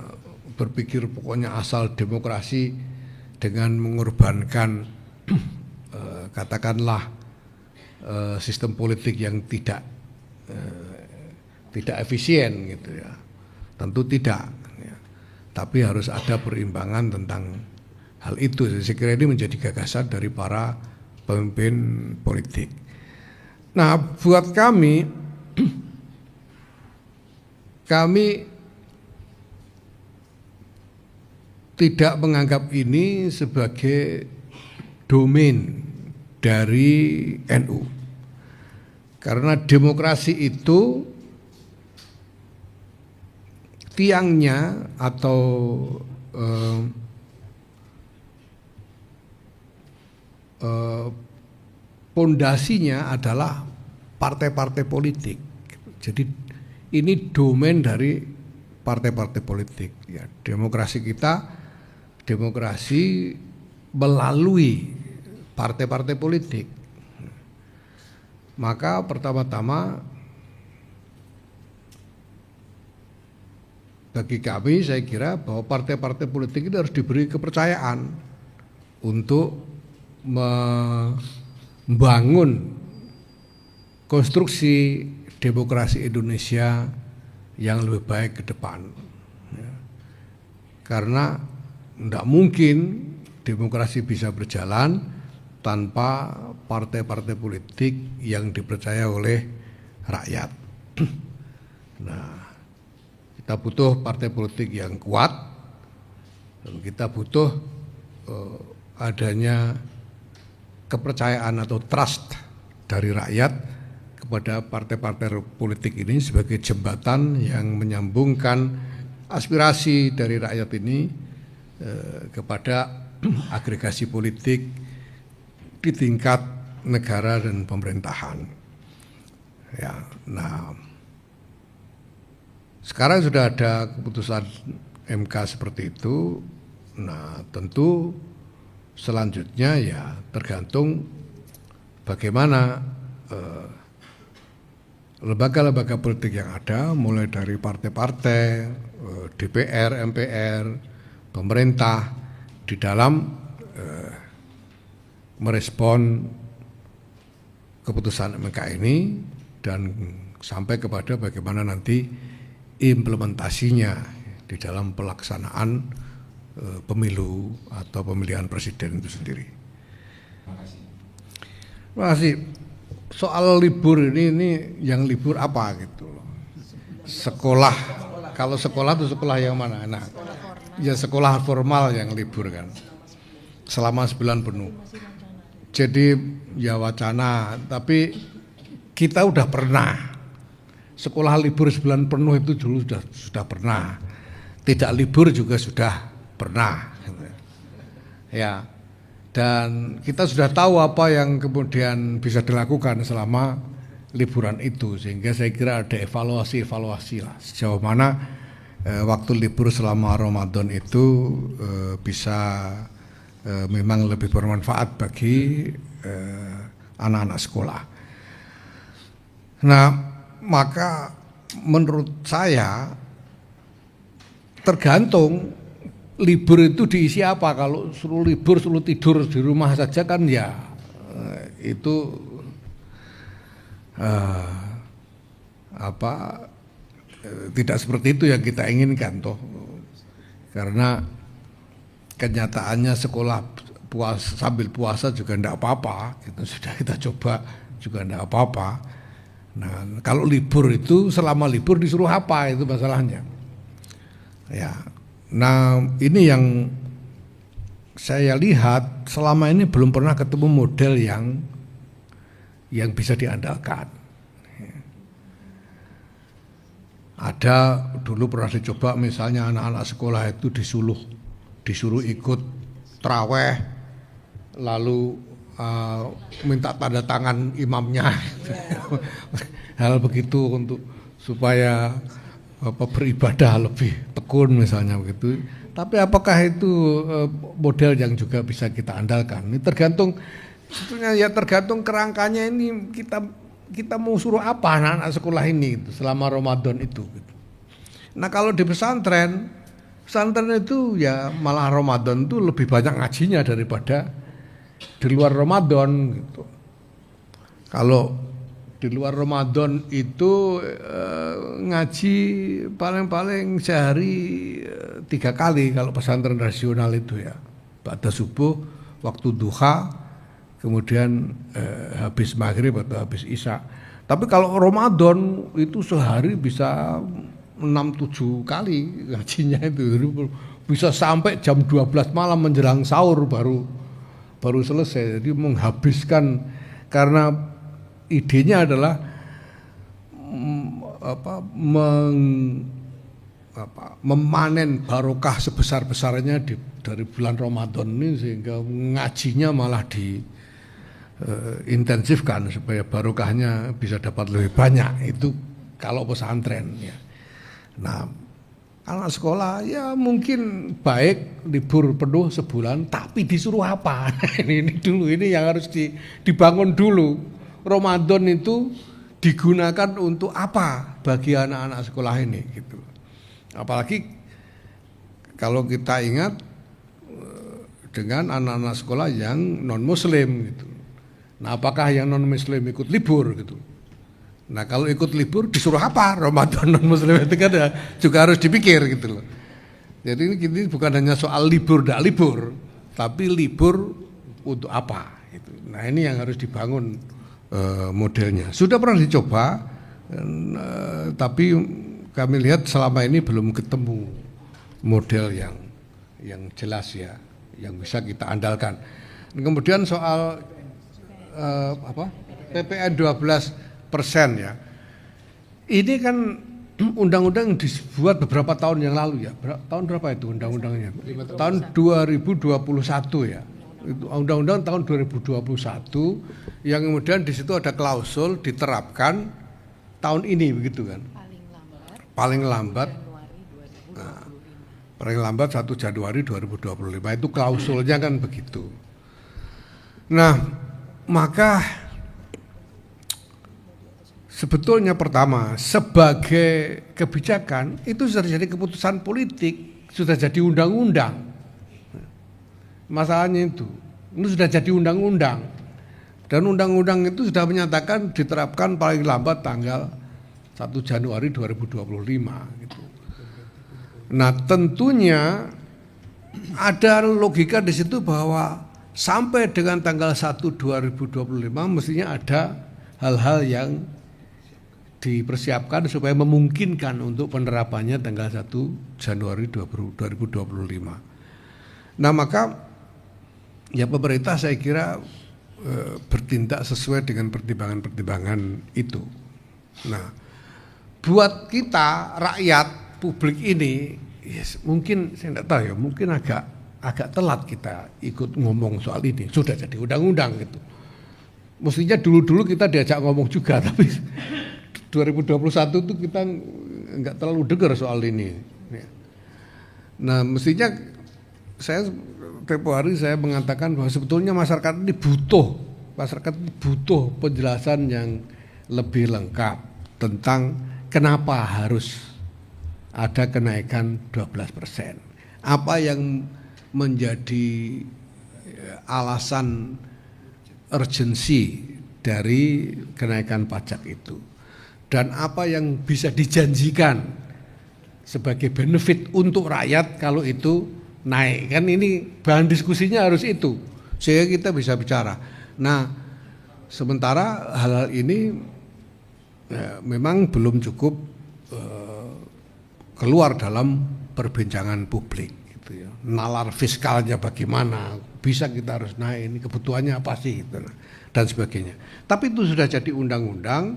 berpikir pokoknya asal demokrasi dengan mengorbankan katakanlah sistem politik yang tidak efisien gitu ya. Tentu tidak ya. Tapi harus ada perimbangan tentang hal itu. Saya kira ini menjadi gagasan dari para pemimpin politik. Nah, buat kami tidak menganggap ini sebagai domain dari NU. Karena demokrasi itu tiangnya atau pondasinya adalah partai-partai politik. Jadi ini domain dari partai-partai politik. Ya, demokrasi kita, demokrasi melalui partai-partai politik. Maka pertama-tama bagi kami saya kira bahwa partai-partai politik itu harus diberi kepercayaan untuk membangun konstruksi demokrasi Indonesia yang lebih baik ke depan. Ya. Karena tidak mungkin demokrasi bisa berjalan tanpa partai-partai politik yang dipercaya oleh rakyat. Nah, kita butuh partai politik yang kuat, dan kita butuh adanya kepercayaan atau trust dari rakyat kepada partai-partai politik ini sebagai jembatan yang menyambungkan aspirasi dari rakyat ini kepada agregasi politik di tingkat negara dan pemerintahan. Ya, nah sekarang sudah ada keputusan MK seperti itu. Nah, tentu selanjutnya ya tergantung bagaimana lembaga-lembaga politik yang ada, mulai dari partai-partai, DPR, MPR, pemerintah di dalam merespon keputusan MK ini dan sampai kepada bagaimana nanti implementasinya di dalam pelaksanaan pemilu atau pemilihan presiden itu sendiri. Terima kasih. Soal libur ini yang libur apa gitu loh. Sekolah. Kalau sekolah itu sekolah yang mana? Nah, ya sekolah formal yang libur kan. Selama 9 penuh. Jadi ya wacana, tapi kita udah pernah. Sekolah libur 9 penuh itu dulu sudah pernah. Tidak libur juga sudah pernah. Ya. Dan kita sudah tahu apa yang kemudian bisa dilakukan selama liburan itu, sehingga saya kira ada evaluasi lah sejauh mana waktu libur selama Ramadan itu bisa memang lebih bermanfaat bagi anak-anak sekolah. Nah, maka menurut saya tergantung libur itu diisi apa. Kalau suruh libur, suruh tidur di rumah saja kan ya itu tidak seperti itu yang kita inginkan toh. Karena kenyataannya sekolah sambil puasa juga tidak apa-apa, gitu. Sudah kita coba juga tidak apa-apa. Nah, kalau libur itu selama libur disuruh apa, itu masalahnya. Ya. Nah, ini yang saya lihat selama ini belum pernah ketemu model yang bisa diandalkan. Ada dulu pernah dicoba misalnya anak-anak sekolah itu disuruh ikut traweh, lalu minta tanda tangan imamnya, hal begitu untuk supaya beribadah lebih tekun. akun misalnya begitu. Tapi apakah itu model yang juga bisa kita andalkan? Ini tergantung, sebetulnya ya tergantung kerangkanya ini kita mau suruh apa anak-anak sekolah ini gitu, selama Ramadan itu. Gitu. Nah kalau di pesantren itu ya malah Ramadan itu lebih banyak ngajinya daripada di luar Ramadan gitu. Kalau di luar Ramadan itu ngaji paling-paling sehari 3 kali kalau pesantren rasional itu ya. Ba'da subuh, waktu duha, kemudian habis maghrib atau habis isya. Tapi kalau Ramadan itu sehari bisa 6-7 kali ngajinya itu. Bisa sampai jam 12 malam menjelang sahur baru selesai. Jadi menghabiskan, karena idenya adalah memanen barokah sebesar-besarnya dari bulan Ramadan ini, sehingga ngajinya malah diintensifkan supaya barokahnya bisa dapat lebih banyak. Itu kalau pesantren ya. Nah, anak sekolah ya mungkin baik libur penuh sebulan, tapi disuruh apa? ini yang harus dibangun dulu. Ramadan itu digunakan untuk apa bagi anak-anak sekolah ini gitu. Apalagi kalau kita ingat dengan anak-anak sekolah yang non muslim gitu. Nah, apakah yang non muslim ikut libur gitu? Nah, kalau ikut libur disuruh apa? Ramadan non muslim itu kan juga harus dipikir gitu loh. Jadi ini bukan hanya soal libur tidak libur, tapi libur untuk apa gitu. Nah, ini yang harus dibangun modelnya. Sudah pernah dicoba, tapi kami lihat selama ini belum ketemu model yang jelas ya, yang bisa kita andalkan. Kemudian soal PPN 12% ya, ini kan undang-undang dibuat beberapa tahun yang lalu ya. Tahun berapa itu undang-undangnya? Tahun 2021 ya. Itu undang-undang tahun 2021 yang kemudian di situ ada klausul diterapkan tahun ini begitu kan. Paling lambat paling lambat 1 Januari 2025 itu klausulnya kan begitu. Nah, maka sebetulnya pertama sebagai kebijakan itu sudah jadi keputusan politik, sudah jadi undang-undang. Masalahnya itu, ini sudah jadi undang-undang, dan undang-undang itu sudah menyatakan diterapkan paling lambat tanggal 1 Januari 2025 gitu. Nah, tentunya ada logika di situ bahwa sampai dengan tanggal 1 2025 mestinya ada hal-hal yang dipersiapkan supaya memungkinkan untuk penerapannya tanggal 1 Januari 2025. Nah, maka ya pemerintah saya kira bertindak sesuai dengan pertimbangan-pertimbangan itu. Nah, buat kita rakyat publik ini, yes, mungkin saya tidak tahu ya, mungkin agak telat kita ikut ngomong soal ini. Sudah jadi undang-undang gitu. Mestinya dulu-dulu kita diajak ngomong juga, tapi 2021 itu kita nggak terlalu dengar soal ini. Nah, mestinya tempo hari saya mengatakan bahwa sebetulnya masyarakat ini butuh penjelasan yang lebih lengkap tentang kenapa harus ada kenaikan 12%. Apa yang menjadi alasan urgensi dari kenaikan pajak itu, dan apa yang bisa dijanjikan sebagai benefit untuk rakyat kalau itu naik. Kan ini bahan diskusinya harus itu, sehingga kita bisa bicara. Nah, sementara hal-hal ini memang belum cukup keluar dalam perbincangan publik gitu ya. Nalar fiskalnya bagaimana, bisa kita harus naik, ini kebutuhannya apa sih gitu, dan sebagainya. Tapi itu sudah jadi undang-undang,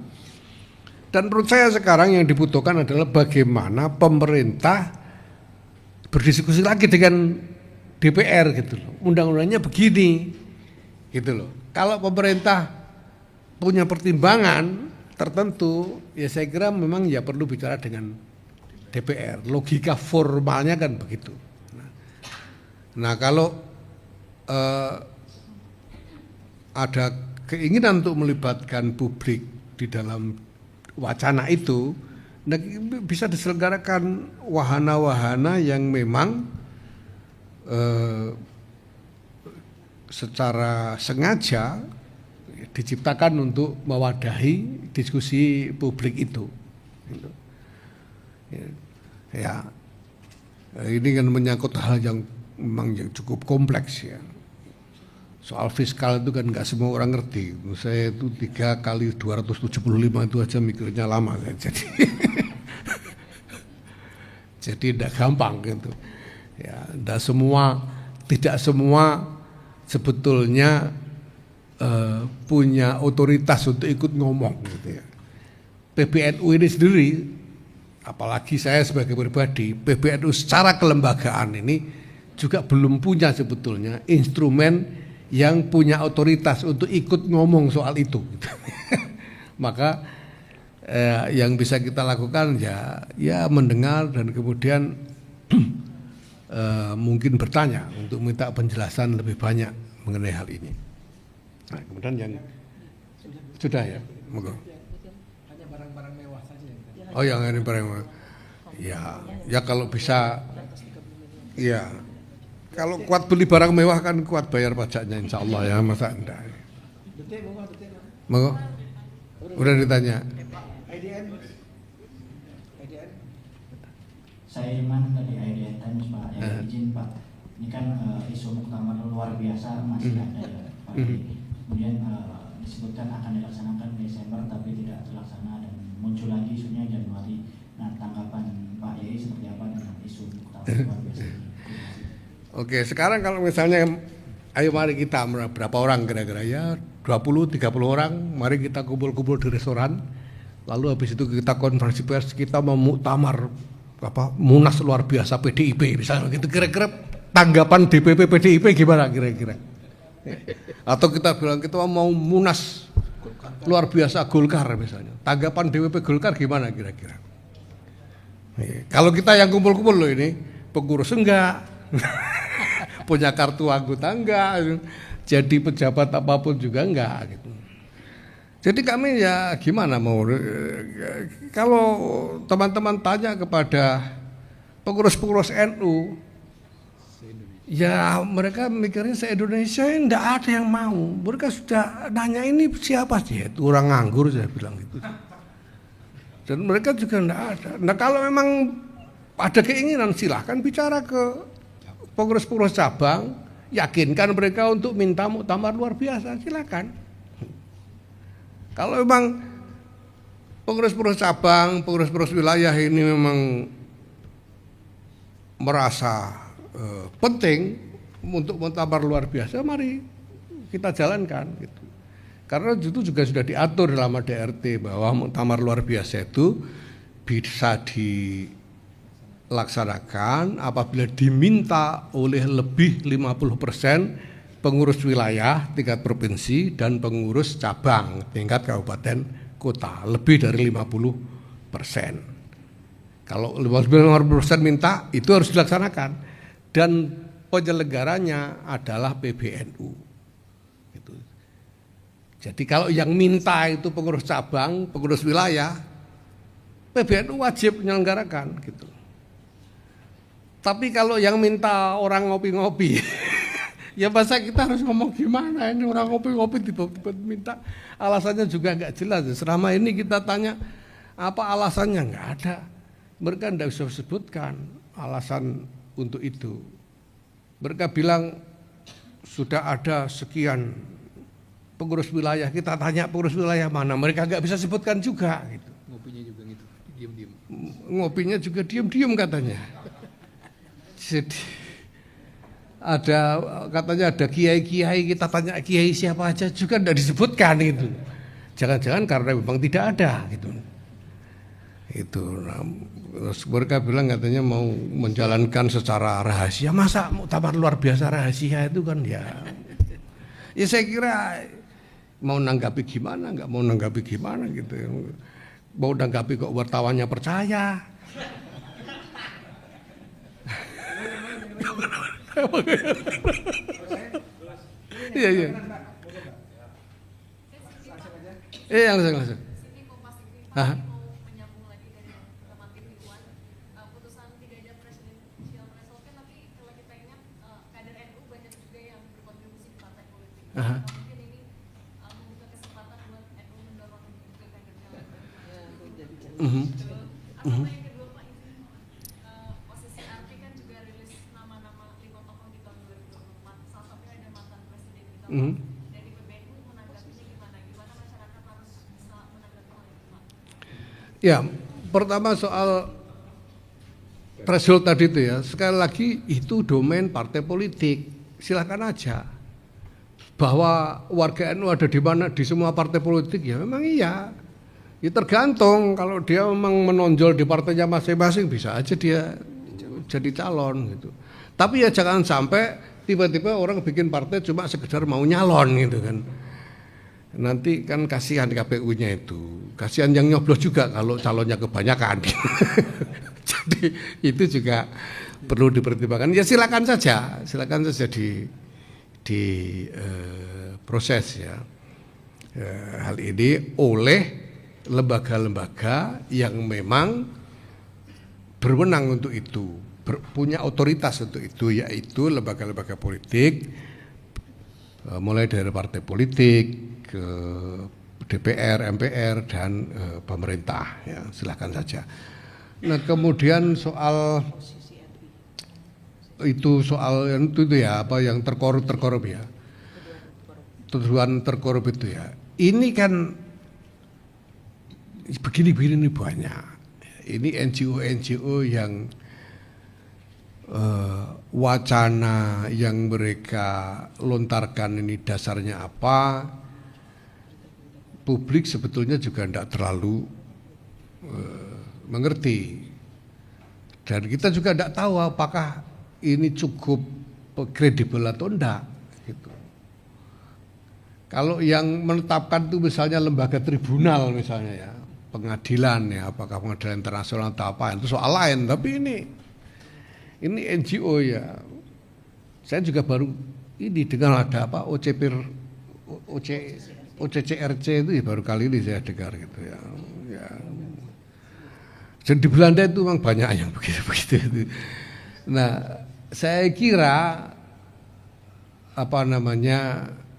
dan menurut saya sekarang yang dibutuhkan adalah bagaimana pemerintah berdiskusi lagi dengan DPR gitu loh. Undang-undangnya begini gitu loh. Kalau pemerintah punya pertimbangan tertentu, ya saya kira memang ya perlu bicara dengan DPR. Logika formalnya kan begitu. Nah kalau ada keinginan untuk melibatkan publik di dalam wacana itu, nah, bisa diselenggarakan wahana-wahana yang memang secara sengaja diciptakan untuk mewadahi diskusi publik itu. Ya, ini kan menyangkut hal yang memang yang cukup kompleks ya. Soal fiskal itu kan nggak semua orang ngerti. Saya itu 3 kali 275 itu aja mikirnya lama kan. Jadi tidak gampang gitu. Ya, tidak semua sebetulnya punya otoritas untuk ikut ngomong gitu ya. PBNU ini sendiri, apalagi saya sebagai pribadi, PBNU secara kelembagaan ini juga belum punya sebetulnya instrumen yang punya otoritas untuk ikut ngomong soal itu. Maka yang bisa kita lakukan ya mendengar dan kemudian mungkin bertanya untuk minta penjelasan lebih banyak mengenai hal ini. Nah, kemudian yang sudah ya, monggo. Hanya barang-barang mewah saja. Oh, yang ini barang mewah. Ya kalau bisa, ya kalau kuat beli barang mewah kan kuat bayar pajaknya, insya Allah ya, masa enggak? Monggo. Udah ditanya. IDN. Saya Iman dari IDN Times Pak. Izin Pak. Ini kan isu muktamar luar biasa masih ada ya Pak. Kemudian disebutkan akan dilaksanakan Desember tapi tidak terlaksana dan muncul lagi isunya Januari. Nah, tanggapan Pak Yai seperti apa dengan isu muktamar luar biasa ini? Oke, sekarang kalau misalnya ayo mari kita berapa orang kira-kira ya 20-30 orang, mari kita kumpul-kumpul di restoran. Lalu habis itu kita konferensi pers, kita mau muktamar munas luar biasa PDIP misalnya gitu, kira-kira tanggapan DPP PDIP gimana kira-kira? Atau kita bilang kita mau munas luar biasa Golkar misalnya, tanggapan DPP Golkar gimana kira-kira? Kalau kita yang kumpul-kumpul loh ini, pengurus enggak, punya kartu anggota enggak, jadi pejabat apapun juga enggak gitu. Jadi kami ya gimana mau, kalau teman-teman tanya kepada pengurus-pengurus NU, ya mereka mikirnya se-Indonesia enggak ada yang mau. Mereka sudah nanya ini siapa sih, itu orang nganggur saya bilang gitu. Dan mereka juga enggak ada. Nah kalau memang ada keinginan silahkan bicara ke pengurus-pengurus cabang, yakinkan mereka untuk minta muktamar luar biasa, silakan. Kalau memang pengurus-pengurus cabang, pengurus-pengurus wilayah ini memang merasa penting untuk muktamar luar biasa, mari kita jalankan gitu. Karena itu juga sudah diatur dalam ADRT bahwa muktamar luar biasa itu bisa dilaksanakan apabila diminta oleh lebih 50% pengurus wilayah tingkat provinsi dan pengurus cabang tingkat kabupaten kota, lebih dari 50%. Kalau 50% minta, itu harus dilaksanakan. Dan penyelenggaranya adalah PBNU. Gitu. Jadi kalau yang minta itu pengurus cabang, pengurus wilayah, PBNU wajib menyelenggarakan. Gitu. Tapi kalau yang minta orang ngopi-ngopi, ya masa kita harus ngomong gimana, ini orang ngopi-ngopi tiba-tiba minta, alasannya juga nggak jelas. Selama ini kita tanya apa alasannya, nggak ada. Mereka tidak bisa sebutkan alasan untuk itu. Mereka bilang sudah ada sekian pengurus wilayah, kita tanya pengurus wilayah mana, mereka nggak bisa sebutkan juga. Gitu. Ngopinya juga gitu, diam-diam. Ngopinya juga diam-diam katanya. Jadi katanya ada kiai-kiai, kita tanya kiai siapa aja juga tidak disebutkan itu. Jangan-jangan karena memang tidak ada gitu. Itu terus mereka bilang katanya mau menjalankan secara rahasia. Masa muktamar luar biasa rahasia itu kan ya saya kira mau nanggapi gimana, nggak mau nanggapi gimana gitu. Mau nanggapi kok wartawannya percaya. Iya, iya. Iya, langsung. Hah? Menyambung lagi dari Makin Ridwan, putusan 3 jam presidensial threshold kan, tapi kalau kita ingat kader NU banyak juga yang berkontribusi di partai politik. Mungkin ini membuka kesempatan buat NU mendorong juga kadernya lagi. Atau yang kedua Pak, ini posisi arti kan juga rilis nama-nama 5 tokoh di tahun 2024. Salah satunya ada mantan presiden kita. Dari PBNU menanggapinya gimana? Gimana masyarakat harus bisa menanggapi hal itu Pak? Ya, pertama soal threshold tadi itu ya, sekali lagi itu domain partai politik, silakan aja. Bahwa warga NU ada di mana, di semua partai politik, ya memang iya. Ya tergantung, kalau dia memang menonjol di partainya masing-masing bisa aja dia jadi calon gitu. Tapi ya jangan sampai tiba-tiba orang bikin partai cuma sekedar mau nyalon gitu kan. Nanti kan kasihan KPU-nya itu, kasihan yang nyoblos juga kalau calonnya kebanyakan. Jadi itu juga perlu dipertimbangkan. Ya silakan saja di proses ya hal ini oleh lembaga-lembaga yang memang berwenang untuk itu, punya otoritas untuk itu, yaitu lembaga-lembaga politik, mulai dari partai politik ke DPR, MPR dan pemerintah. Ya, silakan saja. Nah kemudian soal itu ya apa yang terkorup ya, tuduhan terkorup itu ya. Ini kan begini banyak. Ini NGO yang wacana yang mereka lontarkan ini dasarnya apa, publik sebetulnya juga tidak terlalu mengerti, dan kita juga tidak tahu apakah ini cukup kredibel atau enggak gitu. Kalau yang menetapkan itu misalnya lembaga tribunal misalnya ya, pengadilan ya, apakah pengadilan internasional atau apa, itu soal lain. Tapi ini NGO ya. Saya juga baru ini dengar ada apa OCCRC itu ya, baru kali ini saya dengar gitu ya. Dan di Belanda itu memang banyak yang begitu. Nah, saya kira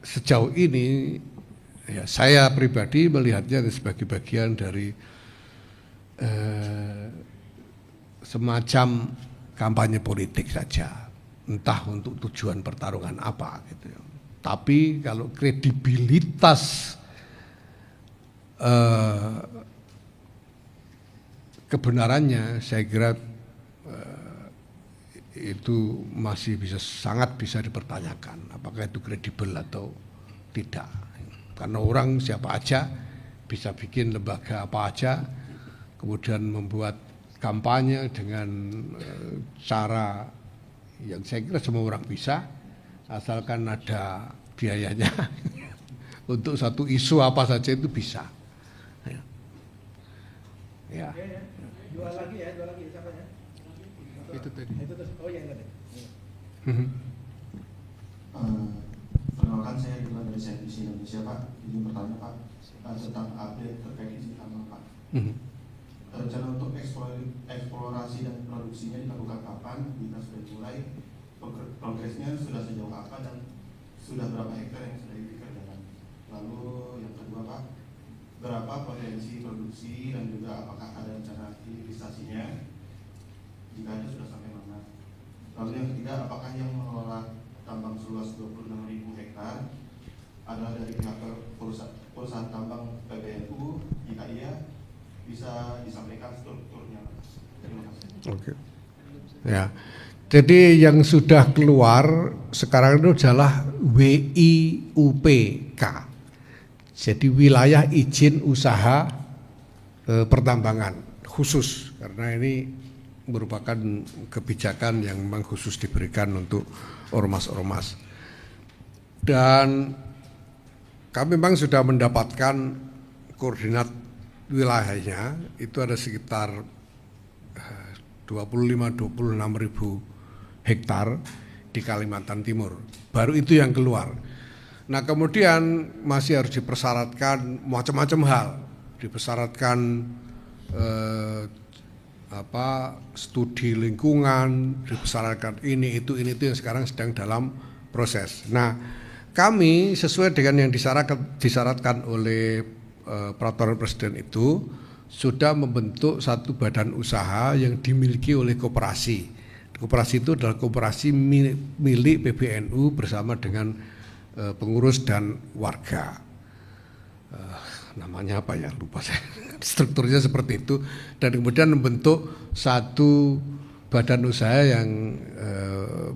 sejauh ini ya, saya pribadi melihatnya sebagai bagian dari semacam kampanye politik saja, entah untuk tujuan pertarungan apa gitu. Tapi kalau kredibilitas kebenarannya, saya kira itu masih sangat bisa dipertanyakan, apakah itu kredibel atau tidak. Karena orang siapa aja bisa bikin lembaga apa aja, kemudian membuat kampanye dengan cara yang saya kira semua orang bisa, asalkan ada biayanya. Untuk satu isu apa saja itu bisa. Ya. Dua lagi siapa ya? Itu tadi. Oh yang tadi. Perkenalkan, saya Ridwan dari CNBC Indonesia Pak. Izin bertanya Pak tentang update terkait izin tambang Pak. Rencana untuk eksplorasi dan produksinya dilakukan kapan? Kita sudah mulai, progresnya sudah sejauh apa dan sudah berapa hektar yang sudah dikerjakan? Lalu yang kedua Pak, berapa potensi produksi dan juga apakah ada rencana hilirisasinya? Jika ada sudah sampai mana? Lalu yang ketiga, apakah yang mengelola tambang seluas 26.000 hektar adalah dari pihak perusahaan tambang PBNU? Jika iya, bisa disampaikan strukturnya. Terima kasih. Oke. Ya. Jadi yang sudah keluar sekarang itu adalah WIUPK. Jadi wilayah izin usaha pertambangan khusus, karena ini merupakan kebijakan yang memang khusus diberikan untuk ormas-ormas. Dan kami memang sudah mendapatkan koordinat wilayahnya, itu ada sekitar 25-26 ribu hektar di Kalimantan Timur. Baru itu yang keluar. Nah kemudian masih harus dipersyaratkan macam-macam hal, dipersyaratkan studi lingkungan, dipersyaratkan ini itu yang sekarang sedang dalam proses. Nah kami sesuai dengan yang disyaratkan oleh peraturan presiden itu sudah membentuk satu badan usaha yang dimiliki oleh koperasi. Koperasi itu adalah koperasi milik PBNU bersama dengan pengurus dan warga. Namanya apa ya, lupa saya. Strukturnya seperti itu, dan kemudian membentuk satu badan usaha yang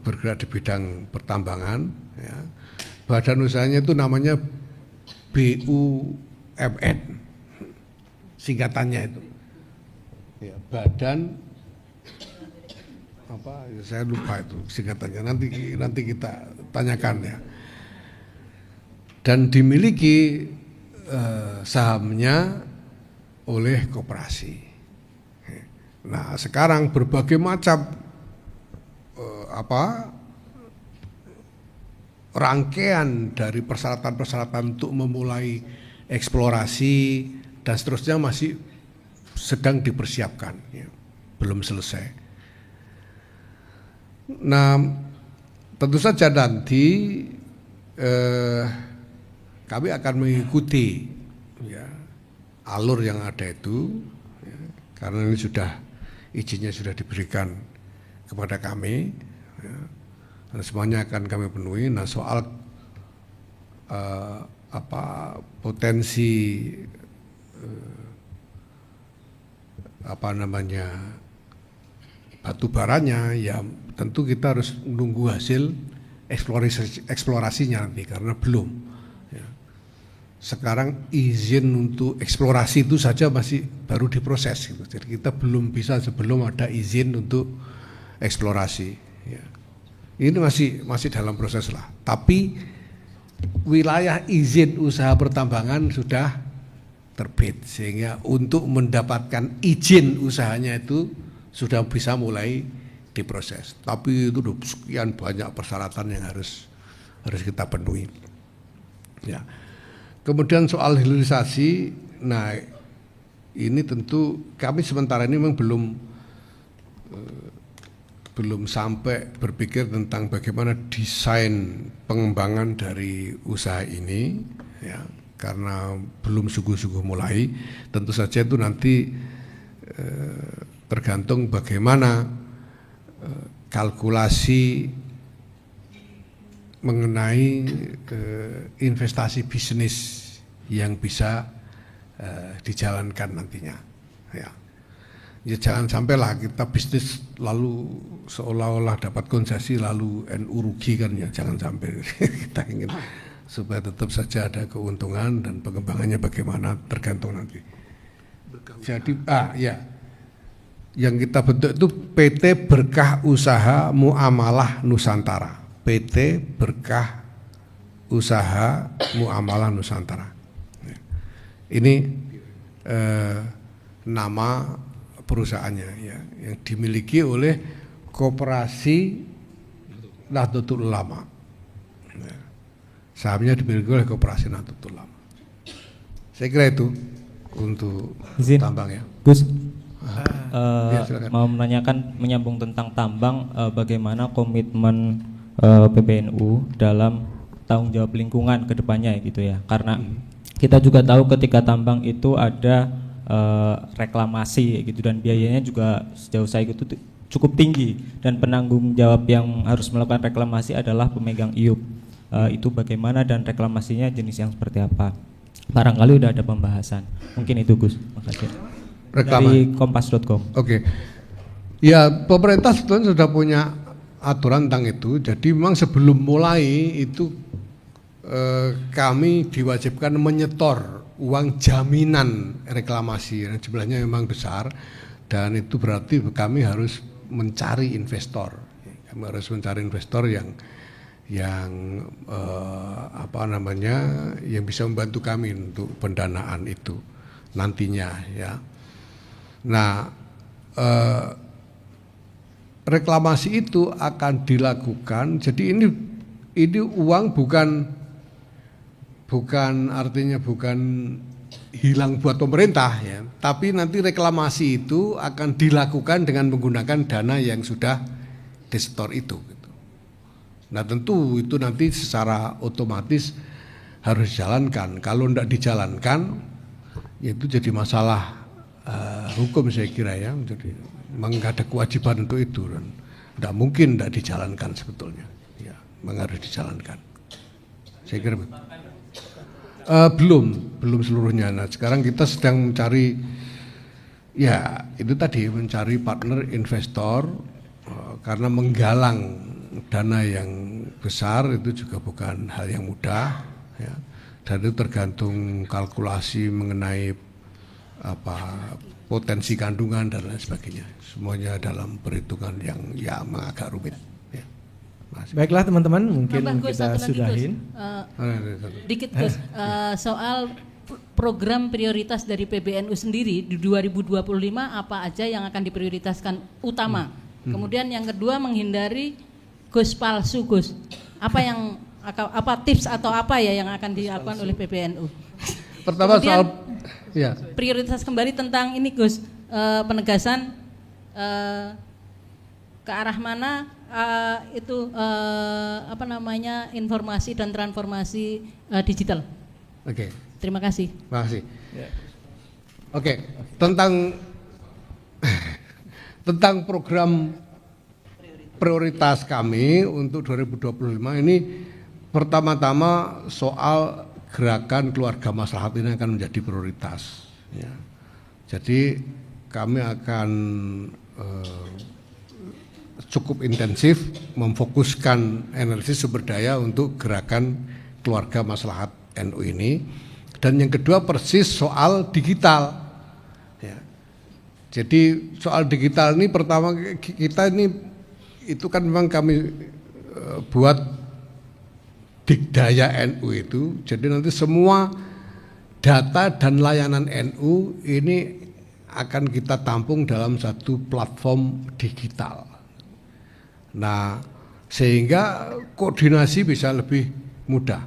bergerak di bidang pertambangan. Ya. Badan usahanya itu namanya BUMN, singkatannya itu. Ya, badan apa? Saya lupa itu singkatannya. Nanti kita tanyakan ya. Dan dimiliki sahamnya oleh koperasi. Nah sekarang berbagai macam rangkaian dari persyaratan-persyaratan untuk memulai eksplorasi dan seterusnya masih sedang dipersiapkan, ya, belum selesai. Nah tentu saja nanti kami akan mengikuti ya, alur yang ada itu ya, karena ini izinnya sudah diberikan kepada kami ya, dan semuanya akan kami penuhi. Nah soal potensi batu baranya ya tentu kita harus menunggu hasil eksplorasinya nanti karena belum ya. Sekarang izin untuk eksplorasi itu saja masih baru diproses gitu. Jadi kita belum bisa sebelum ada izin untuk eksplorasi ya. Ini masih dalam proses lah. Tapi wilayah izin usaha pertambangan sudah terbit sehingga untuk mendapatkan izin usahanya itu sudah bisa mulai diproses. Tapi itu sekian banyak persyaratan yang harus kita penuhi. Ya. Kemudian soal hilirisasi, nah ini tentu kami sementara ini memang belum sampai berpikir tentang bagaimana desain pengembangan dari usaha ini, ya, karena belum sungguh-sungguh mulai. Tentu saja itu nanti tergantung bagaimana kalkulasi mengenai investasi bisnis yang bisa dijalankan nantinya. Ya. Ya jangan sampailah kita bisnis lalu seolah-olah dapat konsesi lalu NU rugi kan ya, jangan sampai. Kita ingin supaya tetap saja ada keuntungan dan pengembangannya bagaimana tergantung nanti. Jadi ya. Yang kita bentuk itu PT Berkah Usaha Muamalah Nusantara. PT Berkah Usaha Muamalah Nusantara. Ini nama perusahaannya ya, yang dimiliki oleh Koperasi Nahdlatul Ulama. Sahamnya dimiliki oleh Koperasi Nahdlatul Ulama. Saya kira itu untuk tambang ya. Gus, ya, mau menanyakan menyambung tentang tambang, bagaimana komitmen PBNU dalam tanggung jawab lingkungan ke depannya gitu ya. Karena kita juga tahu ketika tambang itu ada reklamasi gitu dan biayanya juga sejauh saya itu cukup tinggi dan penanggung jawab yang harus melakukan reklamasi adalah pemegang IUP. Itu bagaimana dan reklamasinya jenis yang seperti apa? Barangkali udah ada pembahasan. Mungkin itu Gus. Makasih. Dari kompas.com. Oke. Ya, pemerintah sebetulnya sudah punya aturan tentang itu. Jadi memang sebelum mulai itu kami diwajibkan menyetor uang jaminan reklamasi yang jumlahnya memang besar, dan itu berarti kami harus mencari investor. Kami harus mencari investor yang yang bisa membantu kami untuk pendanaan itu nantinya ya. Nah, reklamasi itu akan dilakukan. Jadi ini uang bukan artinya bukan hilang buat pemerintah ya, tapi nanti reklamasi itu akan dilakukan dengan menggunakan dana yang sudah disetor itu. Gitu. Nah tentu itu nanti secara otomatis harus dijalankan. Kalau tidak dijalankan, ya itu jadi masalah hukum saya kira ya. Jadi memang ada kewajiban untuk itu dan tidak mungkin tidak dijalankan sebetulnya. Ya, memang harus dijalankan. Saya kira belum seluruhnya. Nah sekarang kita sedang mencari ya itu tadi mencari partner investor karena menggalang dana yang besar itu juga bukan hal yang mudah ya. Dan itu tergantung kalkulasi mengenai potensi kandungan dan lain sebagainya. Semuanya dalam perhitungan yang ya agak rumit. Ya. Baiklah teman-teman, mungkin Gus, kita satu lagi, sudahin. Dikit Gus, soal program prioritas dari PBNU sendiri di 2025 apa aja yang akan diprioritaskan utama. Kemudian yang kedua menghindari Gus palsu Gus. Apa tips atau apa ya yang akan dilakukan oleh PBNU? Pertama kemudian, soal ya. Prioritas kembali tentang ini Gus, penegasan ke arah mana informasi dan transformasi digital. Oke. Terima kasih. Terima kasih. Oke, tentang program prioritas kami untuk 2025 ini pertama-tama soal gerakan keluarga maslahat ini akan menjadi prioritas. Ya. Jadi kami akan cukup intensif memfokuskan energi sumber daya untuk gerakan keluarga maslahat NU ini. Dan yang kedua persis soal digital. Ya. Jadi soal digital ini pertama kita ini itu kan memang kami buat Digdaya NU itu. Jadi nanti semua data dan layanan NU ini akan kita tampung dalam satu platform digital. Nah, sehingga koordinasi bisa lebih mudah.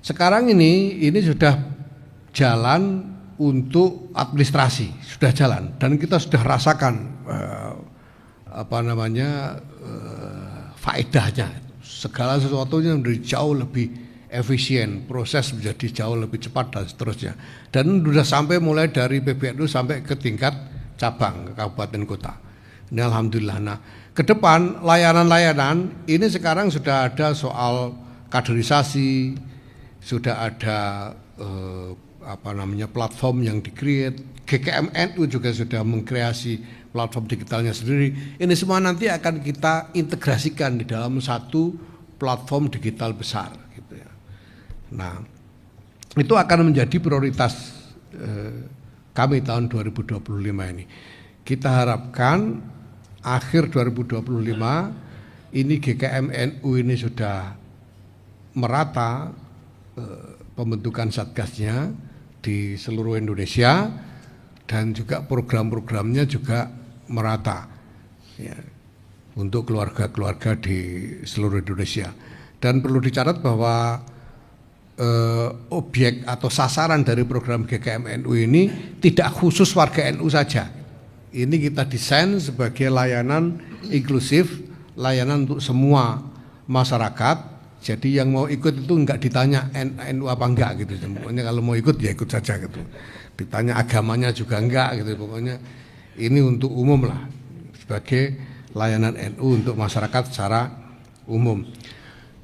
Sekarang ini sudah jalan untuk administrasi, sudah jalan dan kita sudah rasakan faedahnya. Segala sesuatunya menjadi jauh lebih efisien, proses menjadi jauh lebih cepat dan seterusnya. Dan sudah sampai mulai dari PBNU sampai ke tingkat cabang, ke kabupaten kota. Ini alhamdulillah. Nah, ke depan layanan-layanan ini sekarang sudah ada soal kaderisasi, sudah ada platform yang di-create. GKMNU juga sudah mengkreasi platform digitalnya sendiri. Ini semua nanti akan kita integrasikan di dalam satu platform digital besar gitu ya. Nah, itu akan menjadi prioritas kami tahun 2025 ini. Kita harapkan akhir 2025 ini GKMNU ini sudah merata pembentukan satgasnya di seluruh Indonesia dan juga program-programnya juga merata ya, untuk keluarga-keluarga di seluruh Indonesia. Dan perlu dicatat bahwa objek atau sasaran dari program GKMNU ini tidak khusus warga NU saja. Ini kita desain sebagai layanan inklusif, layanan untuk semua masyarakat. Jadi yang mau ikut itu enggak ditanya NU apa enggak gitu. Pokoknya kalau mau ikut ya ikut saja gitu. Ditanya agamanya juga enggak gitu. Pokoknya ini untuk umum lah, sebagai layanan NU untuk masyarakat secara umum.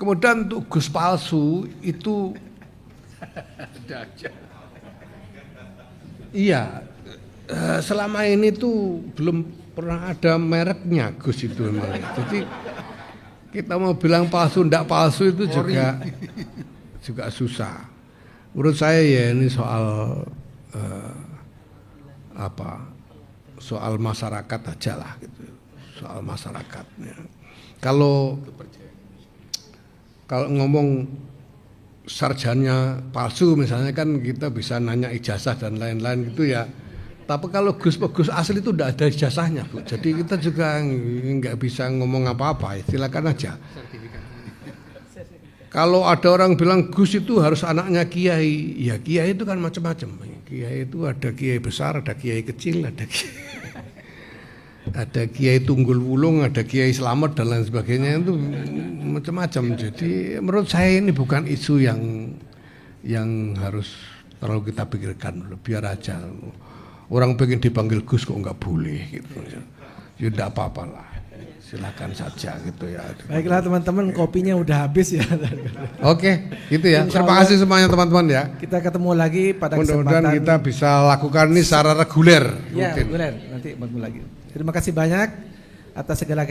Kemudian untuk Gus palsu itu iya, selama ini tuh belum pernah ada mereknya Gus itu memang. Jadi kita mau bilang palsu ndak palsu itu juga susah. Menurut saya ya ini soal soal masyarakat aja lah gitu. Soal masyarakatnya. Kalau ngomong sarjana palsu misalnya kan kita bisa nanya ijazah dan lain-lain gitu ya Tapi kalau Gus asli itu tidak ada ijazahnya, Bu. Jadi kita juga nggak bisa ngomong apa-apa. Silakan aja. Kalau ada orang bilang Gus itu harus anaknya kiai, ya kiai itu kan macam-macam. Kiai itu ada kiai besar, ada kiai kecil, ada kiai tunggul wulung, ada kiai selamat dan lain sebagainya, itu macam-macam. Jadi menurut saya ini bukan isu yang harus terlalu kita pikirkan. Biar aja. Orang pengen dipanggil Gus kok nggak boleh gitu. Ya tidak apa-apa lah. Silakan saja gitu ya. Baiklah teman-teman, kopinya udah habis ya. Oke, gitu ya. Terima kasih semuanya teman-teman ya. Kita ketemu lagi pada mudah-mudahan kesempatan. kita bisa lakukan ini secara reguler. Ya, reguler. Nanti bangun lagi. Terima kasih banyak atas segala